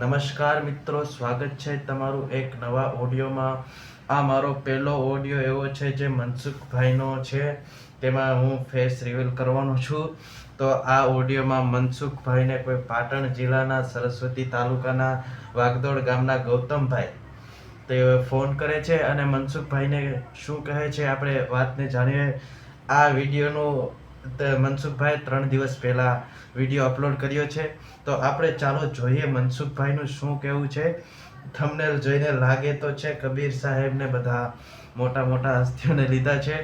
નમસ્કાર મિત્રો, સ્વાગત છે તમારું એક નવા ઓડિયોમાં. આ મારો પહેલો ઓડિયો એવો છે જે મનસુખભાઈનો છે. તેમાં હું ફેસ રિવીલ કરવાનો છું. તો આ ઓડિયોમાં મનસુખભાઈને કોઈ પાટણ જિલ્લાના સરસ્વતી તાલુકાના વાગદોડ ગામના ગૌતમભાઈ તે ફોન કરે છે અને મનસુખભાઈને શું કહે છે આપણે વાતને જાણીએ. આ વિડીયોનું મનસુખભાઈ 3 દિવસ પહેલા વિડીયો અપલોડ કર્યો છે. તો આપણે ચાલો જોઈએ મનસુખભાઈનું શું કહેવું છે. થંબનેલ જોઈને લાગે તો છે કબીર સાહેબને બધા મોટા મોટા હસ્તીઓને લીધા છે.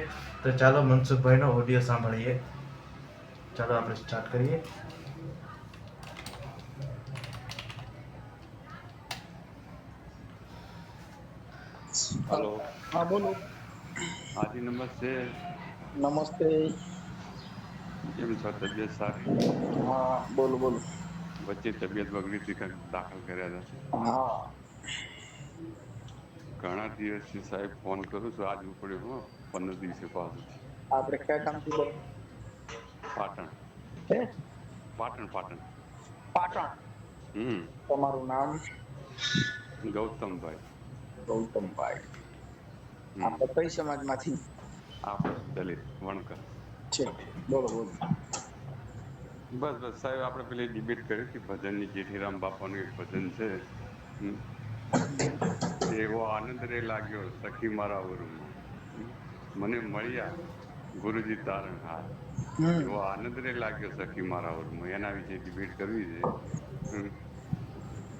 તો ચાલો મનસુખભાઈનો ઓડિયો સાંભળીએ. ચાલો આપણે સ્ટાર્ટ કરીએ. हेलो। हाँ बोलो। हाँ जी नमस्ते। नमस्ते। કેમ છો? તબિયત સારી? हाँ बोलो बोलो। વચ્ચે તબિયત બગડી હતી, કંઈક દાખલ કર્યા હતા. हाँ ઘણા દિવસથી સાહેબ ફોન કરું છું, આજ ઉપડ્યો હો 15 દિવસે પાછું. આપણે કયા કામથી બોલો? પાટણ. હે? પાટણ પાટણ. પાટણ. તમારું નામ? ગૌતમભાઈ. ગૌતમભાઈ. હમ. આપણે કઈ સમાજમાંથી આપણે દલિત વણકર. છે? બોલો બોલો. બસ બસ સાહેબ, આપણે પેલી ડિબેટ કરી હતી ભજનની. જેઠીરામ બાપાનું એક ભજન છે. એવો આનંદ રે લાગ્યો સખી મારા વરુમાં, મને મળ્યા ગુરુજી તારણ હાર. એવો આનંદ રે લાગ્યો સખી મારા વરુમાં, એના વિશે ડિબેટ કરવી છે.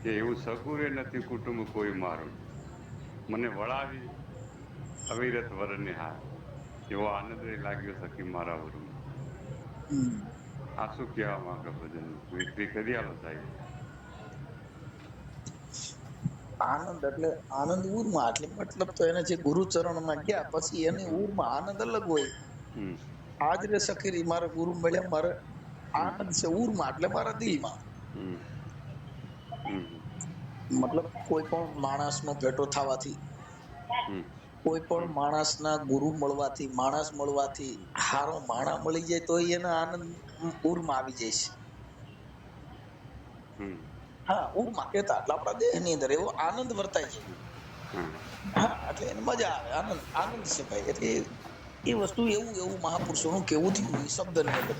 કે એવું સગુરે નથી કુટુંબ કોઈ મારું, મને વળાવી અવિરત વરને હાર. એવો આનંદ રે લાગ્યો સખી મારા વરુમાં. આ શું કહેવા માંગે ભજન? વિક્રી કરી આલો સાહેબ. આનંદ એટલે આનંદ ઉરમાં, એટલે મતલબ તો એને જે ગુરુચરણમાં ગયા પછી એની ઉરમાં આનંદ અલગ હોય. આજ રે સખીરી મારા ગુરુ મળ્યા, મારે આનંદ છે ઉરમાં એટલે મારા દિલમાં. મતલબ કોઈ પણ માણસનો ભેટો થવાથી, કોઈ પણ માણસના ગુરુ મળવાથી, માણસ મળવાથી, હારો માણા મળી જાય તો એના આનંદ ઉરમાં આવી જાય છે. હા, ઉરમાં કહેતા એટલે આપણા દેહની અંદર એવો આનંદ વર્તાય છે. હા, એટલે એને મજા આવે, આનંદ આનંદ છે ભાઈ. એટલે એ વસ્તુ એવું મહાપુરુષોનું કેવું થયું એ શબ્દની અંદર.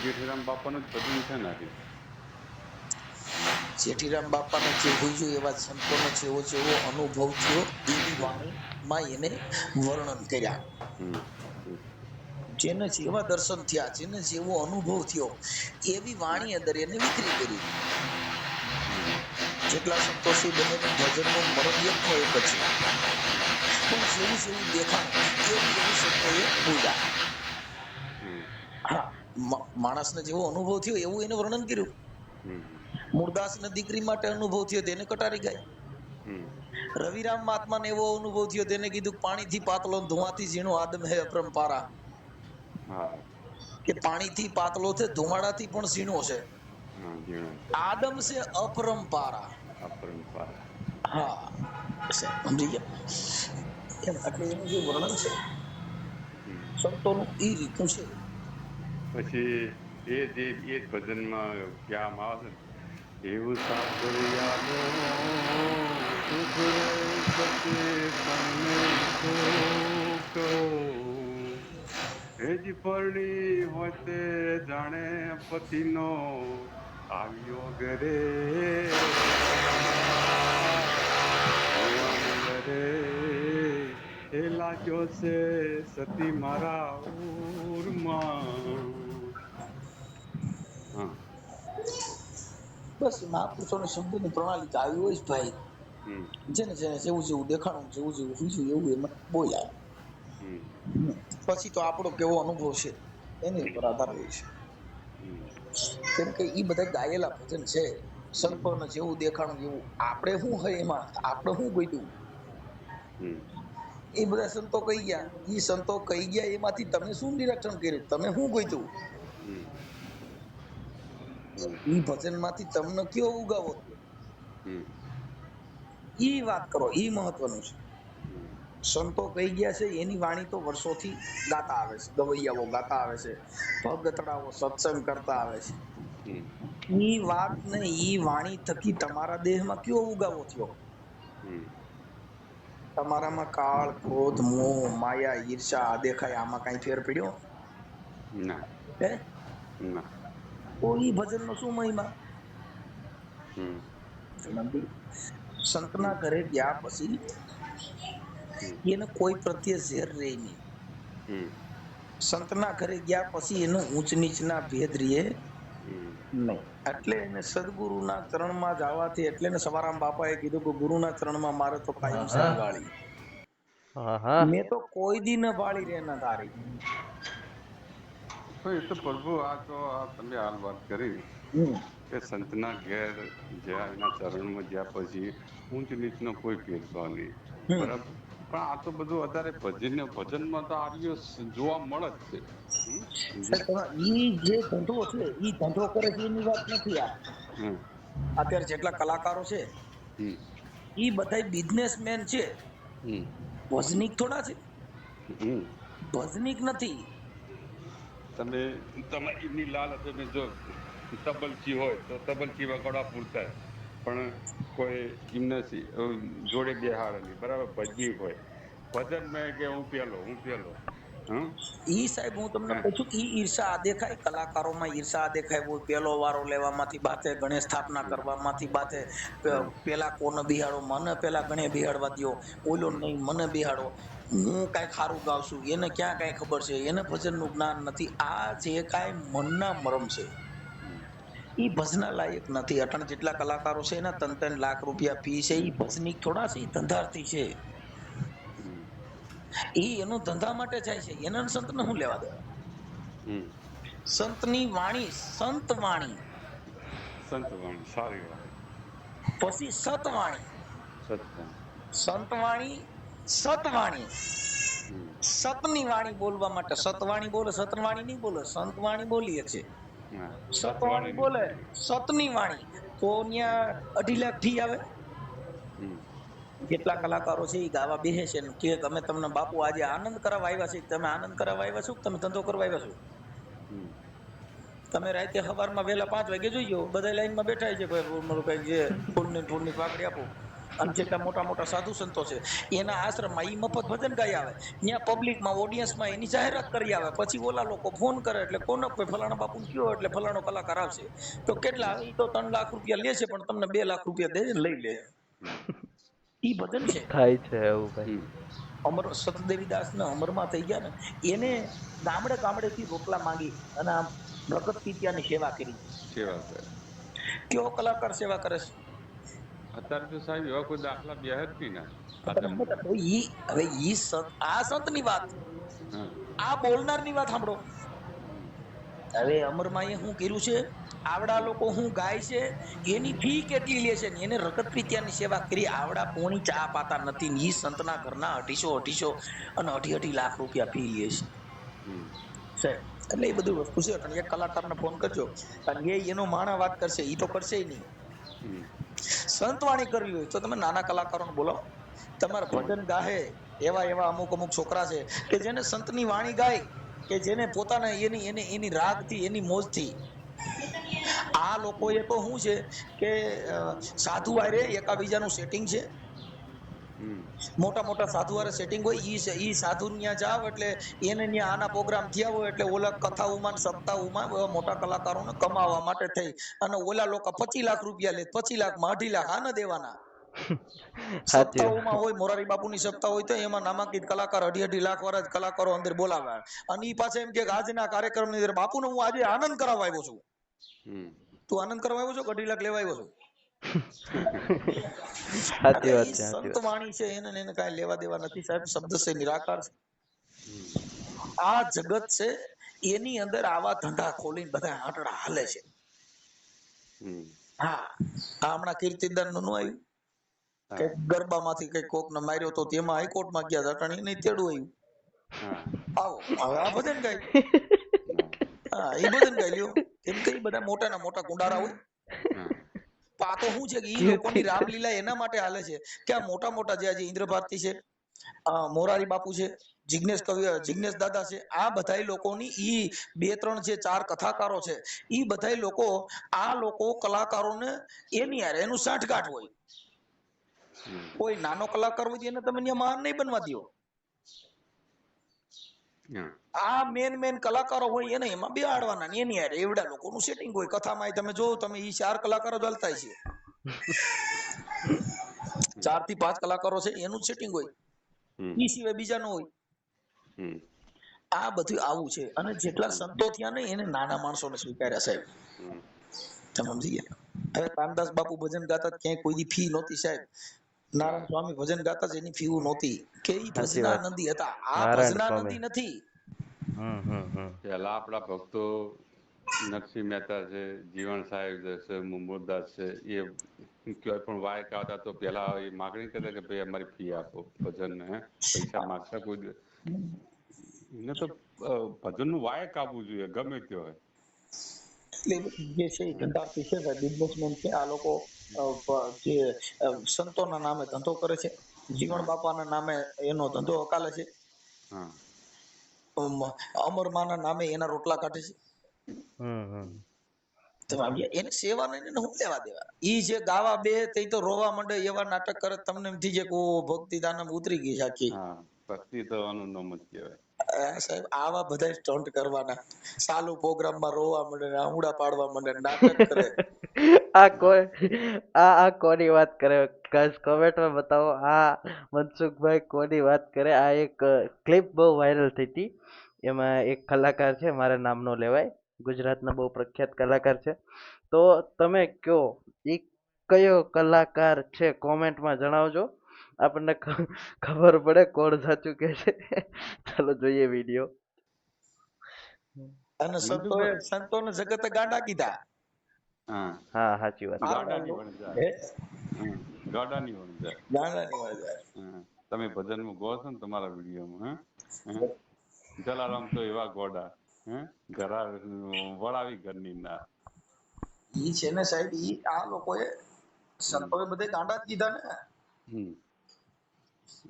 જેઠીરામ બાપાનું જ ભજન છે ને? જેઠીરામ બાપાને જેવું જોયું એવા સંતોનો જેવો જેવો અનુભવ થયો એવી વાણીમાં એને વર્ણન કર્યા. જેને જેવા દર્શન થયા, જેને જેવો અનુભવ થયો એવી વાણી અંદર એને વિક્રી કરી. જેટલા સંતોષી બને ભજનનો મરમ યત્નો એક જ છે, પણ જેવું જેવું દેખાણું એવું સંતોએ બોલ્યા. હા, માણસને જેવો અનુભવ થયો એવું એને વર્ણન કર્યું. મૂળદાસને દીકરી માટે અનુભવ થયો તેને કટારી ગાય. રવિરામ મહાત્માને એવો અનુભવ થયો તેને કીધું પાણીથી પાતળો, ધુઆથી ઝીણો આદમ હે અપરંપારા. કે પાણીથી પાતળો છે, ધુમાડાથી પણ ઝીણો છે, આદમ છે અપરંપારા. હા, સમજી ગયા એમ. એટલે એનું જે વર્ણન છે સંતોનું એ રીતનું છે. પછી એ જે એ ભજનમાં કહેવામાં આવે છે, એવું સાંભળ્યાનો હેજી પરણી હોય તે જાણે પતિનો આવ્યો ઘરે એ લાગ્યો છે સતી મારા ઉરમાં. બસ મહાપુરુષોની શબ્દની પ્રણાલી આવી હોય જ ભાઈ. જેને જેને જેવું જેવું દેખાણું, જેવું જેવું સમજ્યું એવું એમાં બોલ્યા. પછી તો આપણો કેવો અનુભવ છે એની ઉપર આધાર હોય છે. કેમ કે એ બધા ગાયેલા ભજન છે. સંતોને જેવું દેખાણું એવું આપણે શું હોય એમાં, આપણે શું ગોઈતું એ બધા સંતો કહી ગયા. એ સંતો કહી ગયા એમાંથી તમે શું નિરીક્ષણ કર્યું, તમે શું ગોઈતું એ ભજન માંથી તમને કયો ઉગાવો થયો એ વાત કરો. એ મહત્વનું છે. સંતો કહી ગયા છે એની વાણી તો વર્ષોથી ગાતા આવે છે, ગવૈયાઓ ગાતા આવે છે, ભગતડાઓ સત્સંગ કરતા આવે છે. ઈ વાત ને ઈ વાણી થકી તમારા દેહમાં કયો ઉગાવો થયો? હમ. તમારામાં કાળ, ક્રોધ, મોહ, માયા, ઈર્ષા, આ દેખાય, આમાં કઈ ફેર પડ્યો? ના. હે? ના. તો ઈ ભજનનો શું મહિમા? હમ. નથી. સંતના હમ. ઘરે ગયા પછી હમ. એને કોઈ પ્રત્યે ઝેર રહે નહીં. હમ. સંતના ઘરે ગયા પછી એનું ઊંચ નીચના ભેદ રહે હમ. નહીં. એટલે એને સદગુરુના ચરણમાં જવાથી, એટલે એને સવારામ બાપાએ કીધું કે ગુરુના ચરણમાં મારે તો કાયમ હા સદી વાળી. હા હા મેં તો કોઈ દી ન વાળી રે ન તારી. તો એ તો પ્રભુ આ તો આ તમે હાલ વાત કરી હમ. કે સંતના ઘેર જ્યાં એના ચરણમાં જ્યાં પછી ઊંચ નીચનો કોઈ ભેદભાવ નહીં. હમ. બરાબર. પણ આ તો બધું અત્યારે ભજનમાં તો આર્યો જોવા મળે જ છે. હમ? સાહેબ, ઈ જે ધંધો છે ઈ ધંધો કરે છે એની વાત નથી આ. હમ. અત્યારે જેટલા કલાકારો છે હમ. ઈ બધાય બિઝનેસમેન છે, હમ. ભજનીક થોડા છે. હમ. ભજનીક નથી. તમે એમની લાલ તમે જો તબલચી હોય તો તબલચી વગાડવા પૂરતા જ. પણ કોઈ એમને જોડે બેહાડે નહીં. બરાબર. ભજનીક હોય ભજનમાં કે હું પેલો હમ. ઈ સાહેબ હું તમને કહું છું કે ઈ ઈર્ષા આ દેખાય, કલાકારોમાં ઈર્ષા આ દેખાય. કોઈ પેલો વારો લેવામાંથી બાતે, ગણેશ સ્થાપના કરવામાંથી બાતે, પેલા કોને બિહાડો, મને પેલા ગણે બિહાડવા દ્યો, ઓલો નહીં મને બિહાડો, હું કઈ ખારું ગાવ છું, એને ક્યાં કઈ ખબર છે, એને ભજનનું જ્ઞાન નથી. આ જે કાંઈ મનના મરમ છે ઈ ભજના લાયક નથી. અટણ જેટલા કલાકારો છે એના 3-3 લાખ રૂપિયા ફી છે. ઈ ભજનીક થોડા છે, ઈ ધંધાર્થી છે. ઈ એનું ધંધા માટે જાય છે, એના સંતને શું લેવા દેવા? હમ. સંતની વાણી સંત વાણી, સંતવાણી સારી વાત. પછી સતવાણી. સત્સંગ. સંતવાણી, સતવાણી. હમ. સતની વાણી બોલવા માટે સતવાણી બોલે, સતવાણી નહીં બોલે, સંતવાણી બોલીએ છે. હા. સતવાણી બોલે, સતની વાણી તો ત્યાં 2.5 લાખ ફી આવે. હમ. કેટલા કલાકારો છે એ ગાવા બેસે છે ને કે અમે તમને બાપુ આજે આનંદ કરાવવા આવ્યા છે. તમે આનંદ કરાવવા આવ્યા છો કે તમે ધંધો કરવા આવ્યા છો? હમ. તમે રાતે સવારમાં વહેલા 5 વાગે જોઈજો, બધા લાઈનમાં બેઠા છે. મારું કઈ જે ફૂલની પાકડી આપો. અને જેટલા મોટા મોટા સાધુ સંતો છે એના આશ્રમમાં ઈ મફત ભજન ગાઈ આવે. ત્યાં પબ્લિકમાં ઓડિયન્સમાં એની જાહેરાત કરી આવે. પછી ઓલા લોકો ફોન કરે એટલે કોને ફલાણા બાપુને કયો એટલે ફલાણો કલાકાર આવશે. તો કેટલા આવે? ઈ તો 3 લાખ રૂપિયા લે છે, પણ તમને 2 લાખ રૂપિયા દે લઈ લે. ઈ ભજન છે. થાય છે એવું ભાઈ. અમર સતદેવીદાસ ને અમરમાં થઈ ગયા ને, એને ગામડે ગામડે થી રોટલા માંગી અને આમ પ્રગટ પિત્યાની સેવા કરી. સેવા કરે. કેવો કલાકાર સેવા કરે છે. અત્યારે તો સાહેબ એવા કોઈ દાખલા બેહે જ નહીં ને આ તમે જમાનામાં. તો ઈ હવે ઈ સંત, આ સંતની વાત, હા. આ બોલનારની વાત સાંભળો. હવે અમરમાં એ શું કર્યું છે? આવડા લોકો શું ગાય છે એની ફી કેટલી લે છે ને એને રગત પ્રીત્યાની સેવા કરી. આવડા પોણી ચા પાતા નથી ને ઈ સંતના ઘરના 250 અને 2.5 લાખ રૂપિયા ફી લે છે. સાહેબ એટલે એ બધી વસ્તુ છે. એક કલાકારને ફોન કરજો અને એનો માણા વાત કરશે, ઈ તો કરશે નહીં. સંતવાણી કરવી હોય તો તમે નાના કલાકારોને બોલાવો. તમારે ભજન ગાહે એવા એવા અમુક છોકરા છે કે જેને સંતની વાણી ગાય, કે જેને પોતાના એની રાગથી, એની મોજથી. આ લોકોએ તો શું છે કે સાધુ આરે એકાબીજાનું સેટિંગ છે. મોટા મોટા સાધુ વાળા સેટિંગ હોય. ઈ સાધુ ત્યાં જાવ એટલે એને ત્યાં આના પ્રોગ્રામ થયા હોય એટલે ઓલા કથાઓમાં સપ્તાહોમાં મોટા કલાકારોને કમાવા માટે થઈ અને ઓલા લોકો 25 લાખ રૂપિયા લે. 25 લાખમાં 2.5 લાખ આને દેવાના. સપ્તાહોમાં હોય, મોરારી બાપુની સપ્તાહ હોય તો એમાં નામાંકિત કલાકાર 2.5 લાખ વાળા જ કલાકારો અંદર બોલાવે. અને ઈ પાછા એમ કે આજના કાર્યક્રમની અંદર બાપુને હું આજે આનંદ કરાવવા આવ્યો છું. તું આનંદ કરવા આવ્યો છો કે 2.5 લાખ લેવા આવ્યો છો? સાચી વાત છે. સંત વાણી છે એને કાંઈ લેવા દેવા નથી સાહેબ. શબ્દ છે નિરાકાર છે. આ જગત છે એની અંદર આવા ધંધા ખોલીને બધા આંટડા હાલે છે. હા, આ હમણાં કીર્તિદાન નું આવ્યું કે ગરબામાંથી કઈ કોક ને માર્યો તો તેમાં હાઈકોર્ટમાં ગયા હતા. અટાણી નહીં તેડું આવ્યું. આવો હવે આ ભજન ગાય. હા, એ ભજન ગાય લ્યો. કેમ કે એ બધા મોટા ના મોટા કુંડારા હોય. આ તો શું છે કે ઈ લોકોની રામલીલા એના માટે હાલે છે કે આ મોટા મોટા જે આજે ઇન્દ્ર ભારતી છે, મોરારી બાપુ છે, જિગ્નેશ દાદા છે, આ બધાય લોકોની ઈ 2-3 જે 4 કથાકારો છે, ઈ બધાય લોકો આ લોકો કલાકારોને એની હારે એનું સાંઠગાંઠ હોય. કોઈ નાનો કલાકાર હોય તો એને તમે ત્યાં મહાન નહીં બનવા દો. હા. આ મેન કલાકારો હોય એને એમાં બેહાડવાના ને એની હારે એવડા લોકોનું સેટિંગ હોય. કથામાં તમે જોવો તમે ઈ 4 કલાકારો જ હાલતા છે, 4 થી 5 કલાકારો છે એનું જ સેટિંગ હોય, ઈ સિવાય બીજા ન હોય. આ બધું આવું છે. અને જેટલા સંતો થયા ને એને નાના માણસોને સ્વીકાર્યા સાહેબ. તમે સમજી ગયા? હવે રામદાસ બાપુ ભજન ગાતા ક્યાંય કોઈ દી ફી નહોતી સાહેબ. નારાયણ સ્વામી ભજન ગાતા જ એની ફી નહોતી કે ઈ ભજનાનંદી હતા. આ ભજનાનંદી નથી. પેલા આપણા ભક્તો નરસિંહ મહેતા છે, જીવણ સાહેબ છે, મુમુરદાસ છે, એ કોઈ પણ વાયક આવતા તો પેલા એ માગણી કરતા કે ભાઈ અમારી ફી આપો ભજન ને, પૈસા માગતા કોઈ એને તો ભજન નું વાયક આપવું જોઈએ ગમે તે હોય. એટલે જે છે એ ધંધાર્થી છે ભાઈ, બિઝનેસમેન છે. આ લોકો જે સંતોના નામે ધંધો કરે છે, જીવણ બાપાના નામે એનો ધંધો હકાલે છે, અમરમાના નામે એના રોટલા કાઢે છે. એને સેવાને એને શું લેવા દેવા? ઈ જે ગાવા બે તે તો રોવા માંડે એવા નાટક કરે, તમને એમ થઈ જાય કે ઓ ભક્તિ દાનમ ઉતરી ગઈ છે આખી. ભક્તિ થવાનું નામ જ કહેવાય. સાહેબ આવા બધા સ્ટન્ટ કરવાના, ચાલુ પ્રોગ્રામમાં રોવા માંડે, આંગળા પાડવા માંડે, નાટક કરે. આ કોની વાત કરે ગાઈસ, કોમેન્ટમાં બતાવો આ મનસુખભાઈ કોની વાત કરે. આ એક ક્લિપ બહુ વાયરલ થઈ હતી. એમાં એક કલાકાર છે, મારા નામ નો લેવાય, ગુજરાતના બહુ પ્રખ્યાત કલાકાર છે. તો તમે કયો એ કયો કલાકાર છે, કોમેન્ટમાં જણાવજો, આપણને ખબર પડે કોણ સાચું કહે છે. ચાલો જોઈએ વિડીયો. અને સંતોને જગતે ગાંડા કીધા. હા સાચી વાત. ગાડાની વણઝાર. ગાડાની વણઝાર. ગાંડાની વણઝાર. તમે ભજનમાં ગો છો ને તમારા વિડીયોમાં, જલારામ તો એવા ગોડા, ઘરા વળાવી ઘરની ના. ઈ છે ને સાહેબ, ઈ આ લોકોએ સંતોએ બધે ગાંડા જ કીધા ને.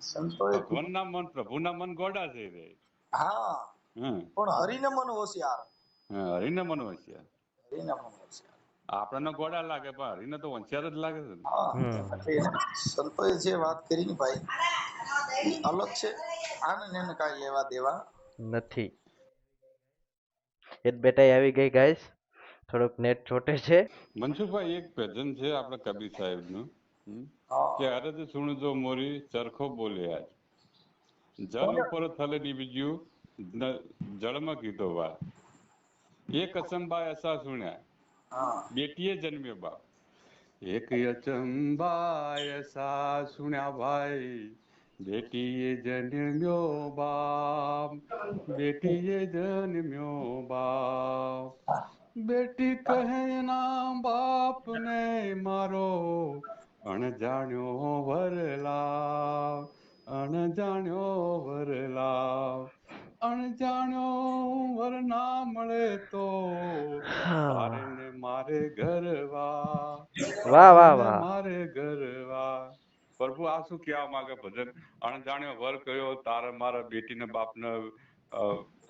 સંતોએ ભગવાનના મન પ્રભુના મન ગોડા છે રે. હા, પણ હરિને મન હોશિયાર. હરિને મન હોશિયાર. હરિને મન હોશિયાર. આપણને ગોડા લાગે પણ હરિને તો હોશિયાર જ લાગે છે. સંતોએ જે વાત કરી ને ભાઈ ઈ અલગ છે. આને એને કાંઈ લેવા દેવા નથી. એક બેટા આવી ગઈ ગાઈસ, થોડોક નેટ છોટે છે. મનસુખભાઈ એક ભજન છે આપણે કબીર સાહેબ નું, કે અરજ સુણજો મોરી ચરખો બોલે આજ, જલ ઉપર થલે બીજું જળમાં કીધો વાર, એક અચંબા એસા સુણ્યા બેટીએ જન્મ્યો બાપ, એક અચંબા એસા સુણ્યા ભાઈ, બેટીએ જન્મ્યો બાપ, બેટીએ જન્મ્યો બાપ, બેટી કહે ના બાપ ને મારો અણજાણ્યો વરલાવ, અણજાણ્યો વરલાવ, અણજાણ્યો વર ના મળે તો તારે ને મારે ગરવા, વાહ વાહ વાહ. મારે ગરવા. પ્રભુ આ શું કહેવા માંગે ભજન? અણજાણ્યો વર કયો, તારા મારા બેટીને બાપને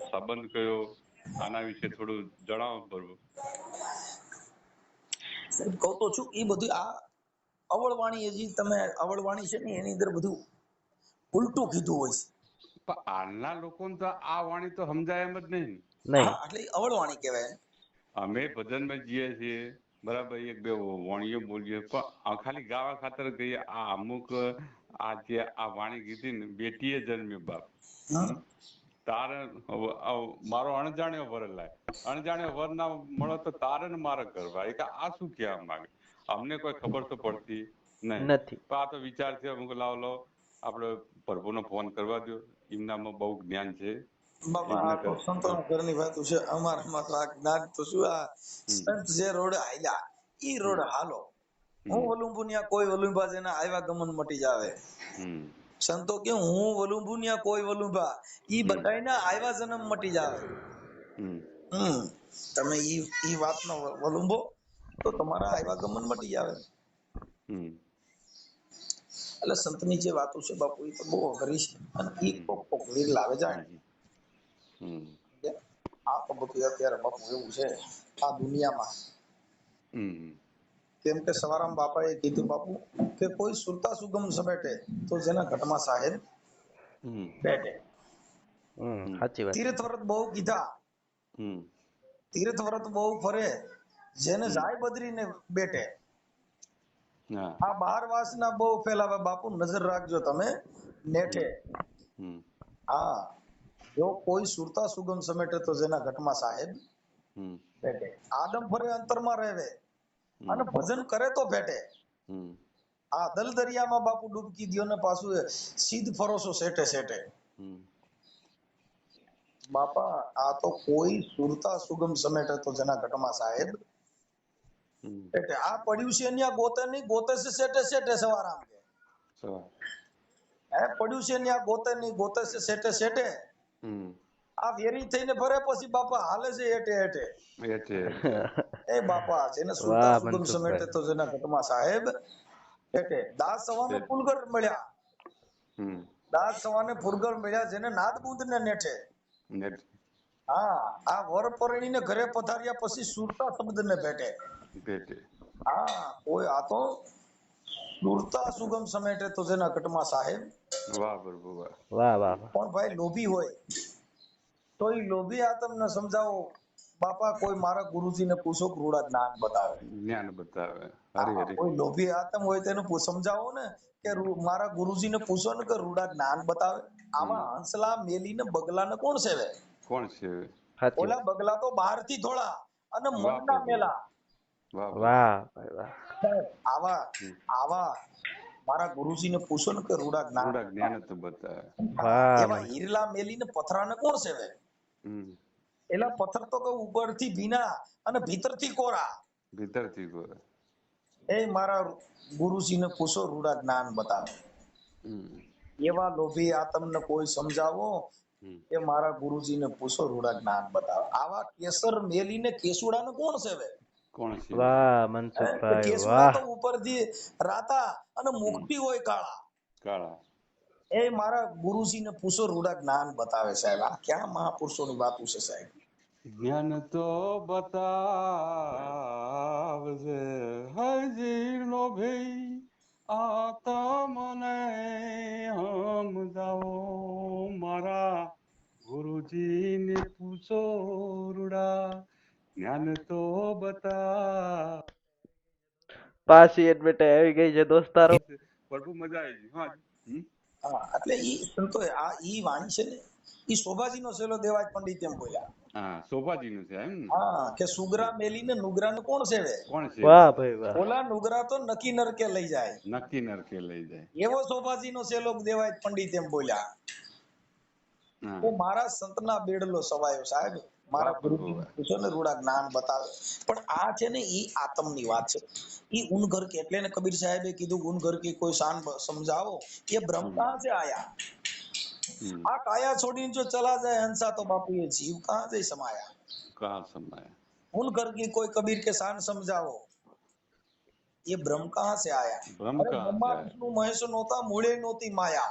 સંબંધ કયો, આના વિશે થોડું જણાવો પ્રભુ. કહું તો છું એ બધું આ અવળવાણી, હજી તમે અવળવાણી છે ને એની અંદર બધું ઉલટું કીધું હોય છે. પણ હાલના લોકોને તો આ વાણી તો સમજાય એમ જ નહીં. એટલે અવળવાણી કહેવાય. અમે ભજનમાં જઈએ છીએ બરાબર, એક બે વાણીઓ બોલીએ પણ ખાલી ગાવા ખાતર કહીએ આ અમુક આ જે આ વાણી કીધી ને, બેટીએ જન્મ્યો બાપ, તારે મારો અણજાણ્યો વર લાય, અણજાણ્યો વર ના મળો તો તારે ને મારે કરવા. આ શું કહેવા માંગે? અમને કોઈ ખબર તો પડતી નહીં. પણ આ તો વિચાર છે, અમુક લાવો આપણે પ્રભુનો ફોન કરવા દો, એમનામાં બહુ જ્ઞાન છે. બાબા આ તો સંતોના ઘરની વાતો છે. અમારામાં તો આ જ્ઞાન તો શું, આ સંત જે રોડ હાલ્યા ઈ રોડ હાલો. હું વલુંબુનિયા કોઈ વલુંબા જેના આવ્યા ગમન મટી જાવે. સંતો કે હું વલુંબુનિયા કોઈ વલુંબા, ઈ બધાયના આવ્યા જન્મ મટી જાવે. તમે ઈ વાતનો વલુંબો તો તમારા આવ્યા ગમન મટી જાવે. એટલે સંતની જે વાતો છે બાપુ એ તો બહુ અઘરી છે અને એ કોક વીર લાવે જાય. હમ આ તો બધું અત્યારે બાપુ એવું છે આ દુનિયામાં. હમ કેમ કે સવારામ બાપાએ કીધું બાપુ કે કોઈ સુરતા સુગમ સમેટે તો જેના ઘટમાં સાહેબ હમ બેઠે. સાચી વાત. તીર્થ વ્રત બહુ કીધા, હમ તીર્થ વ્રત બહુ ફરે જેને જાય બદરીને બેઠે. હા આ બાર વાસના બહુ ફેલાવે બાપુ, નજર રાખજો તમે નેઠે. હમ હા, જો કોઈ સુરતા સુગમ સમેટે તો જેના ઘટમાં સાહેબ હમ બેઠે. આદમ ફરે અંતરમાં રહેવે હમ અને ભજન કરે તો ભેટે. હમ આ દલ દરિયામાં બાપુ ડૂબકી દ્યો ને પાછું સીધ ફરોસો સેટે સેટે. હમ બાપા આ તો કોઈ સુરતા સુગમ સમેટે તો જેના ઘટમાં સાહેબ હમ બેઠે. આ પડ્યું છે ન્યા ગોતે નહીં, ગોતે છે સેટે સેટે સવારામ કે. સવાર હે પડ્યું છે ન્યા ગોતે નહીં, ગોતે છે સેટે સેટે. હમ આ વેરી થઈને ફરે પછી બાપા હાલે છે હેઠે હેઠે. એટલે એ બાપા જેને સુરતા વાહ સુગમ સમેટે મનસુખભાઈ. તો જેના ઘટમાં સાહેબ બેઠે. દાસ સવાને ફૂલગર મળ્યા, હમ દાસ સવાને ફૂલગર મળ્યા જેને નાદ બુંદ ને નેઠે. નેટ હા, આ વર પરણીને ઘરે પધાર્યા પછી સુરતા શબ્દ ને ભેટે. પેટે હા, કોઈ આ તો સુરતા સુગમ સમેટે તો જેના ઘટમાં સાહેબ. વાહ પ્રભુ વાહ વાહ વાહ વાહ. પણ ભાઈ લોભી હોય તો એ લોભી આ તમને સમજાવો બાપા. કોઈ મારા ગુરુજીને પૂછો રૂડા જ્ઞાન બતાવે. જ્ઞાન બતાવે. હરી હા, હરી કોઈ લોભી આતમ હોય તેને સમજાવો ને કે મારા ગુરુજીને પૂછો ને કે રૂડા જ્ઞાન બતાવે. આમાં હંસલા મેલીને બગલાને કોણ સેવે? કોણ છે? સાચી ઓલા વાત. બગલા તો બહારથી થોડા અને વાહ મનના પ્રભુ મેલા. વાહ વાહ વાહ ભાઈ વાહ. આવા આવા મારા ગુરુજીને પૂછો ને કે રૂડા જ્ઞાન રૂડા જ્ઞાન તો બતાવે. વાહ એવા મનસુખ. હીરલા મેલીને પથરાને કોણ સેવે? હમ એલા પથ્થર તો કહું ઉપરથી ભીના અને ભીતરથી કોરા. ભીતરથી ગોરે. એ મારા ગુરુજીને પૂછો રૂડા જ્ઞાન બતાવે. હમ એવા લોભી આ તમને કોઈ સમજાવો હમ કે મારા ગુરુજીને પૂછો રૂડા જ્ઞાન બતાવે. આવા કેસર મેલીને કેસુડાને કોણ સેવે? કોણ છે? વાહ કે મનસુખભાઈ કેસુડા વાહ. તો ઉપરથી રાતા અને મુખથી હોય કાળા. કાળા એ મારા ગુરુજીને પૂછો રૂડા જ્ઞાન બતાવે સાહેબ. આ ક્યાં મહાપુરુષોની વાતો છે સાહેબ. જ્ઞાન તો બતાવજે હજી નો ભાઈ આ તમને સમજાવો મારા ગુરુજીને પૂછો રૂડા જ્ઞાન તો બતા પાછી એડમિટ આવી ગઈ છે દોસ્તારો. પ્રભુ મજા આવી ગઈ. હા હા, એટલે ઈ સંતો આ ઈ વાણી છે ને ઈ શોભાજીનો સેલો દેવાજ પંડિત એમ બોલ્યા. હા શોભાજીનું છે એમ ને? હા, કે સુગરા મેલીને નુગરાને કોણ સેવે? કોણ છે? વાહ ભાઈ વાહ. ઓલા નુગરા તો નકી નરકે લઈ જાય. નક્કી નરકે લઈ જાય. એવો શોભાજીનો સેલો દેવાજ પંડિત એમ બોલ્યા. હા તો મારા સંતના બેડલો સવાયો સાહેબ. મારા વાહ પ્રભુ ગુરુજીને વાહ. પૂછો ને રૂડા જ્ઞાન બતાવે. પણ આ છે ને ઈ આતમની વાત છે. ઈ ઉન ઘર કે એટલે ને કબીર સાહેબે કીધું ઉન ઘર की कोई शान समझाओ ये ब्रह्म कहां से आया? હમ आ काया छोड़ीने जो चला जाए हंसा तो बापू ये जीव कहां से समाया? કહા સમાયા. उन घर की कोई कबीर के शान समझाओ ये ब्रह्म कहां से आया? બ્રહ્મ अरे કહા ब्रह्मा સે આયા? विष्णु महेश नोता मूळे नोती माया.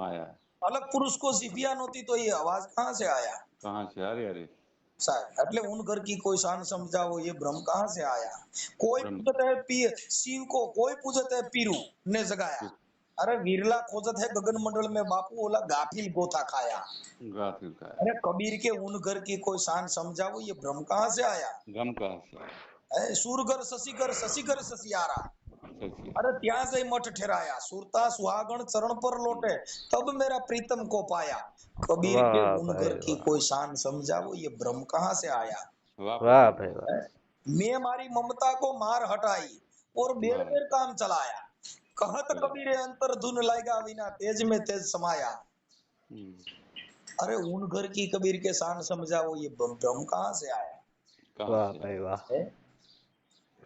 माया अलग पुरुष को सिपिया नोती तो ये आवाज कहां से आया? कहाँ से? अरे अरे साहब એટલે उन घर की कोई शान समझाओ ये ब्रह्म कहां से आया? कोई ब्रह्म पूछता है पीर शिव को, कोई पूछता है पीरू ने जगाया. अरे वीरला खोजत है गगन मंडल में बापू ओला गाफिल गोथा खाया. गाफिल का है. अरे कबीर के उन घर की कोई शान समझाओ ये ब्रह्म कहां से आया? गम कहाँ से आया? सूरगर शशिगर ससियारा. सच्ची अरे ત્યાં જઈ મઠ ठहराया. सुरता सुहागण चरण पर लौटे तब मेरा प्रीतम को पाया. कबीर के વાહ उन घर ભાઈ की વાહ. कोई शान समझाओ ये ब्रह्म कहां से आया? वाह વાહ प्रभु ભાઈ वाह. વાહ. मैं मारी ममता को मार हटाई और बेर हाँ। बेर काम चलाया. कहत चला. कबीरे अंतर धुन लाएगा विना तेज में तेज समाया. हम्म, अरे उन घर की कबीर के शान समझाओ ये ब्रह्म कहां से आया? कहाँ વાહ से ભાઈ आया? વાહ. હે?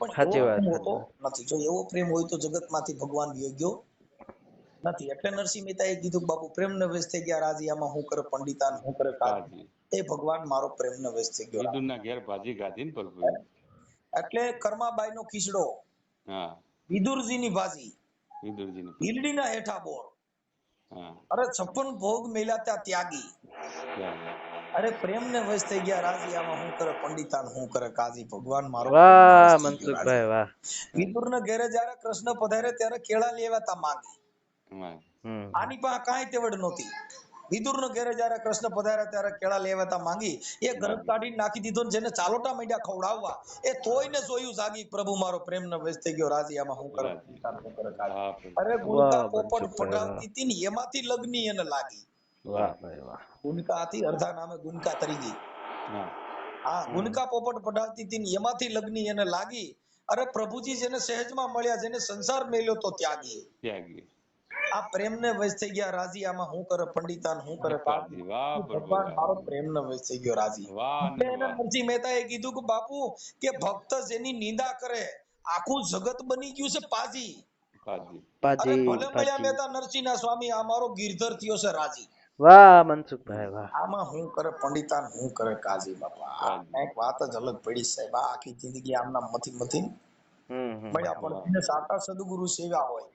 પણ એવો સાચી વાત પ્રેમ સાચી હોતો વાત. નથી. જો એવો પ્રેમ હોય તો જગતમાંથી ભગવાન યોગ્યો નથી. એટલે નરસિંહ મહેતાએ કીધું બાપુ પ્રેમને વેશ થઈ ગયા રાજીયામાં હું કરે પંડિતાન હું કરે કાજી. काजी એ ભગવાન મારો પ્રેમને વેશ થઈ ગયો. विदुर ना घेर भाजी गाधी ने प्रभु. એટલે કર્માબાઈનો ખીચડો हाँ વિદુરજીની ભાજી વિદુરજીને ઈલડીના હેઠા બોર. હા અરે 56 ભોગ મેલ્યા ત્યાં ત્યાગી. ત્યારે અરે પ્રેમ ને વશ થઈ ગયા રાજી. આમાં હું કરે પંડિતાન હું કરે કાજી. ભગવાન મારો વાહ પ્રેમના વશ થઈ ગયો રાજી. મનસુખભાઈ વાહ. વિદુરના ઘેરે જયારે કૃષ્ણ પધારે ત્યારે કેળા લેવા તા માંગી. વાહ. આની પાસે કાંઈ તેવડ નહોતી. વિદુરના ઘેરે જયારે કૃષ્ણ પધાર્યા ત્યારે કેળા લેવા તા માંગી. એ ગરજ કાઢીને નાખી દીધો ને જેને ચાલોટા માંડ્યા ખવડાવવા એ તોય ને જોયું જાગી. પ્રભુ મારો પ્રેમનો વશ થઈ ગયો રાજી. આમાં હું કરે પંડિતાન હું કરે કાજી. હા પ્રભુ. અરે ગુણકા વાહ પોપટ મનસુખભાઈ વાહ. પડાવતી હતી ને એમાંથી લગ્ની એને લાગી. વાહ ભાઈ વાહ. ગુણકા હતી અડધા નામે ગુણકા તરી ગઈ. હા હા ગુણકા પોપટ પડાવતી હતી ને એમાંથી લગ્ની એને લાગી. અરે પ્રભુજી જેને સહેજમાં મળ્યા જેને સંસાર મેલ્યો તો ત્યાગી. ત્યાગી. આ પ્રેમને વશ થઈ ગયા રાજી. આમાં હું કરે પંડિતાન હું કરે કાજી. વાહ પ્રભુ ભગવાન વાહ. મારો પ્રેમને વશ થઈ ગયો રાજી. વાહ એટલે આનંદ એને વાહ. નરસિંહ મહેતાએ કીધું કે બાપુ કે ભક્ત જેની નિંદા કરે આખું જગત બની ગયું છે પાજી. કાજી. અરે પાજી ભલે મળ્યા પાજી. મહેતા નરસિંહના સ્વામી આ મારો ગિરધર થયો છે રાજી. વાહ મનસુખભાઈ વાહ. આમાં હું કરે પંડિતાન હું કરે કાજી. બાપા આ કાજી. કઈક વાત જ અલગ પડી સાહેબ. આ આખી જિંદગી આમના મથી મળ્યા પણ વાહ. જેને સાતા સદગુરુ સેવ્યા હોય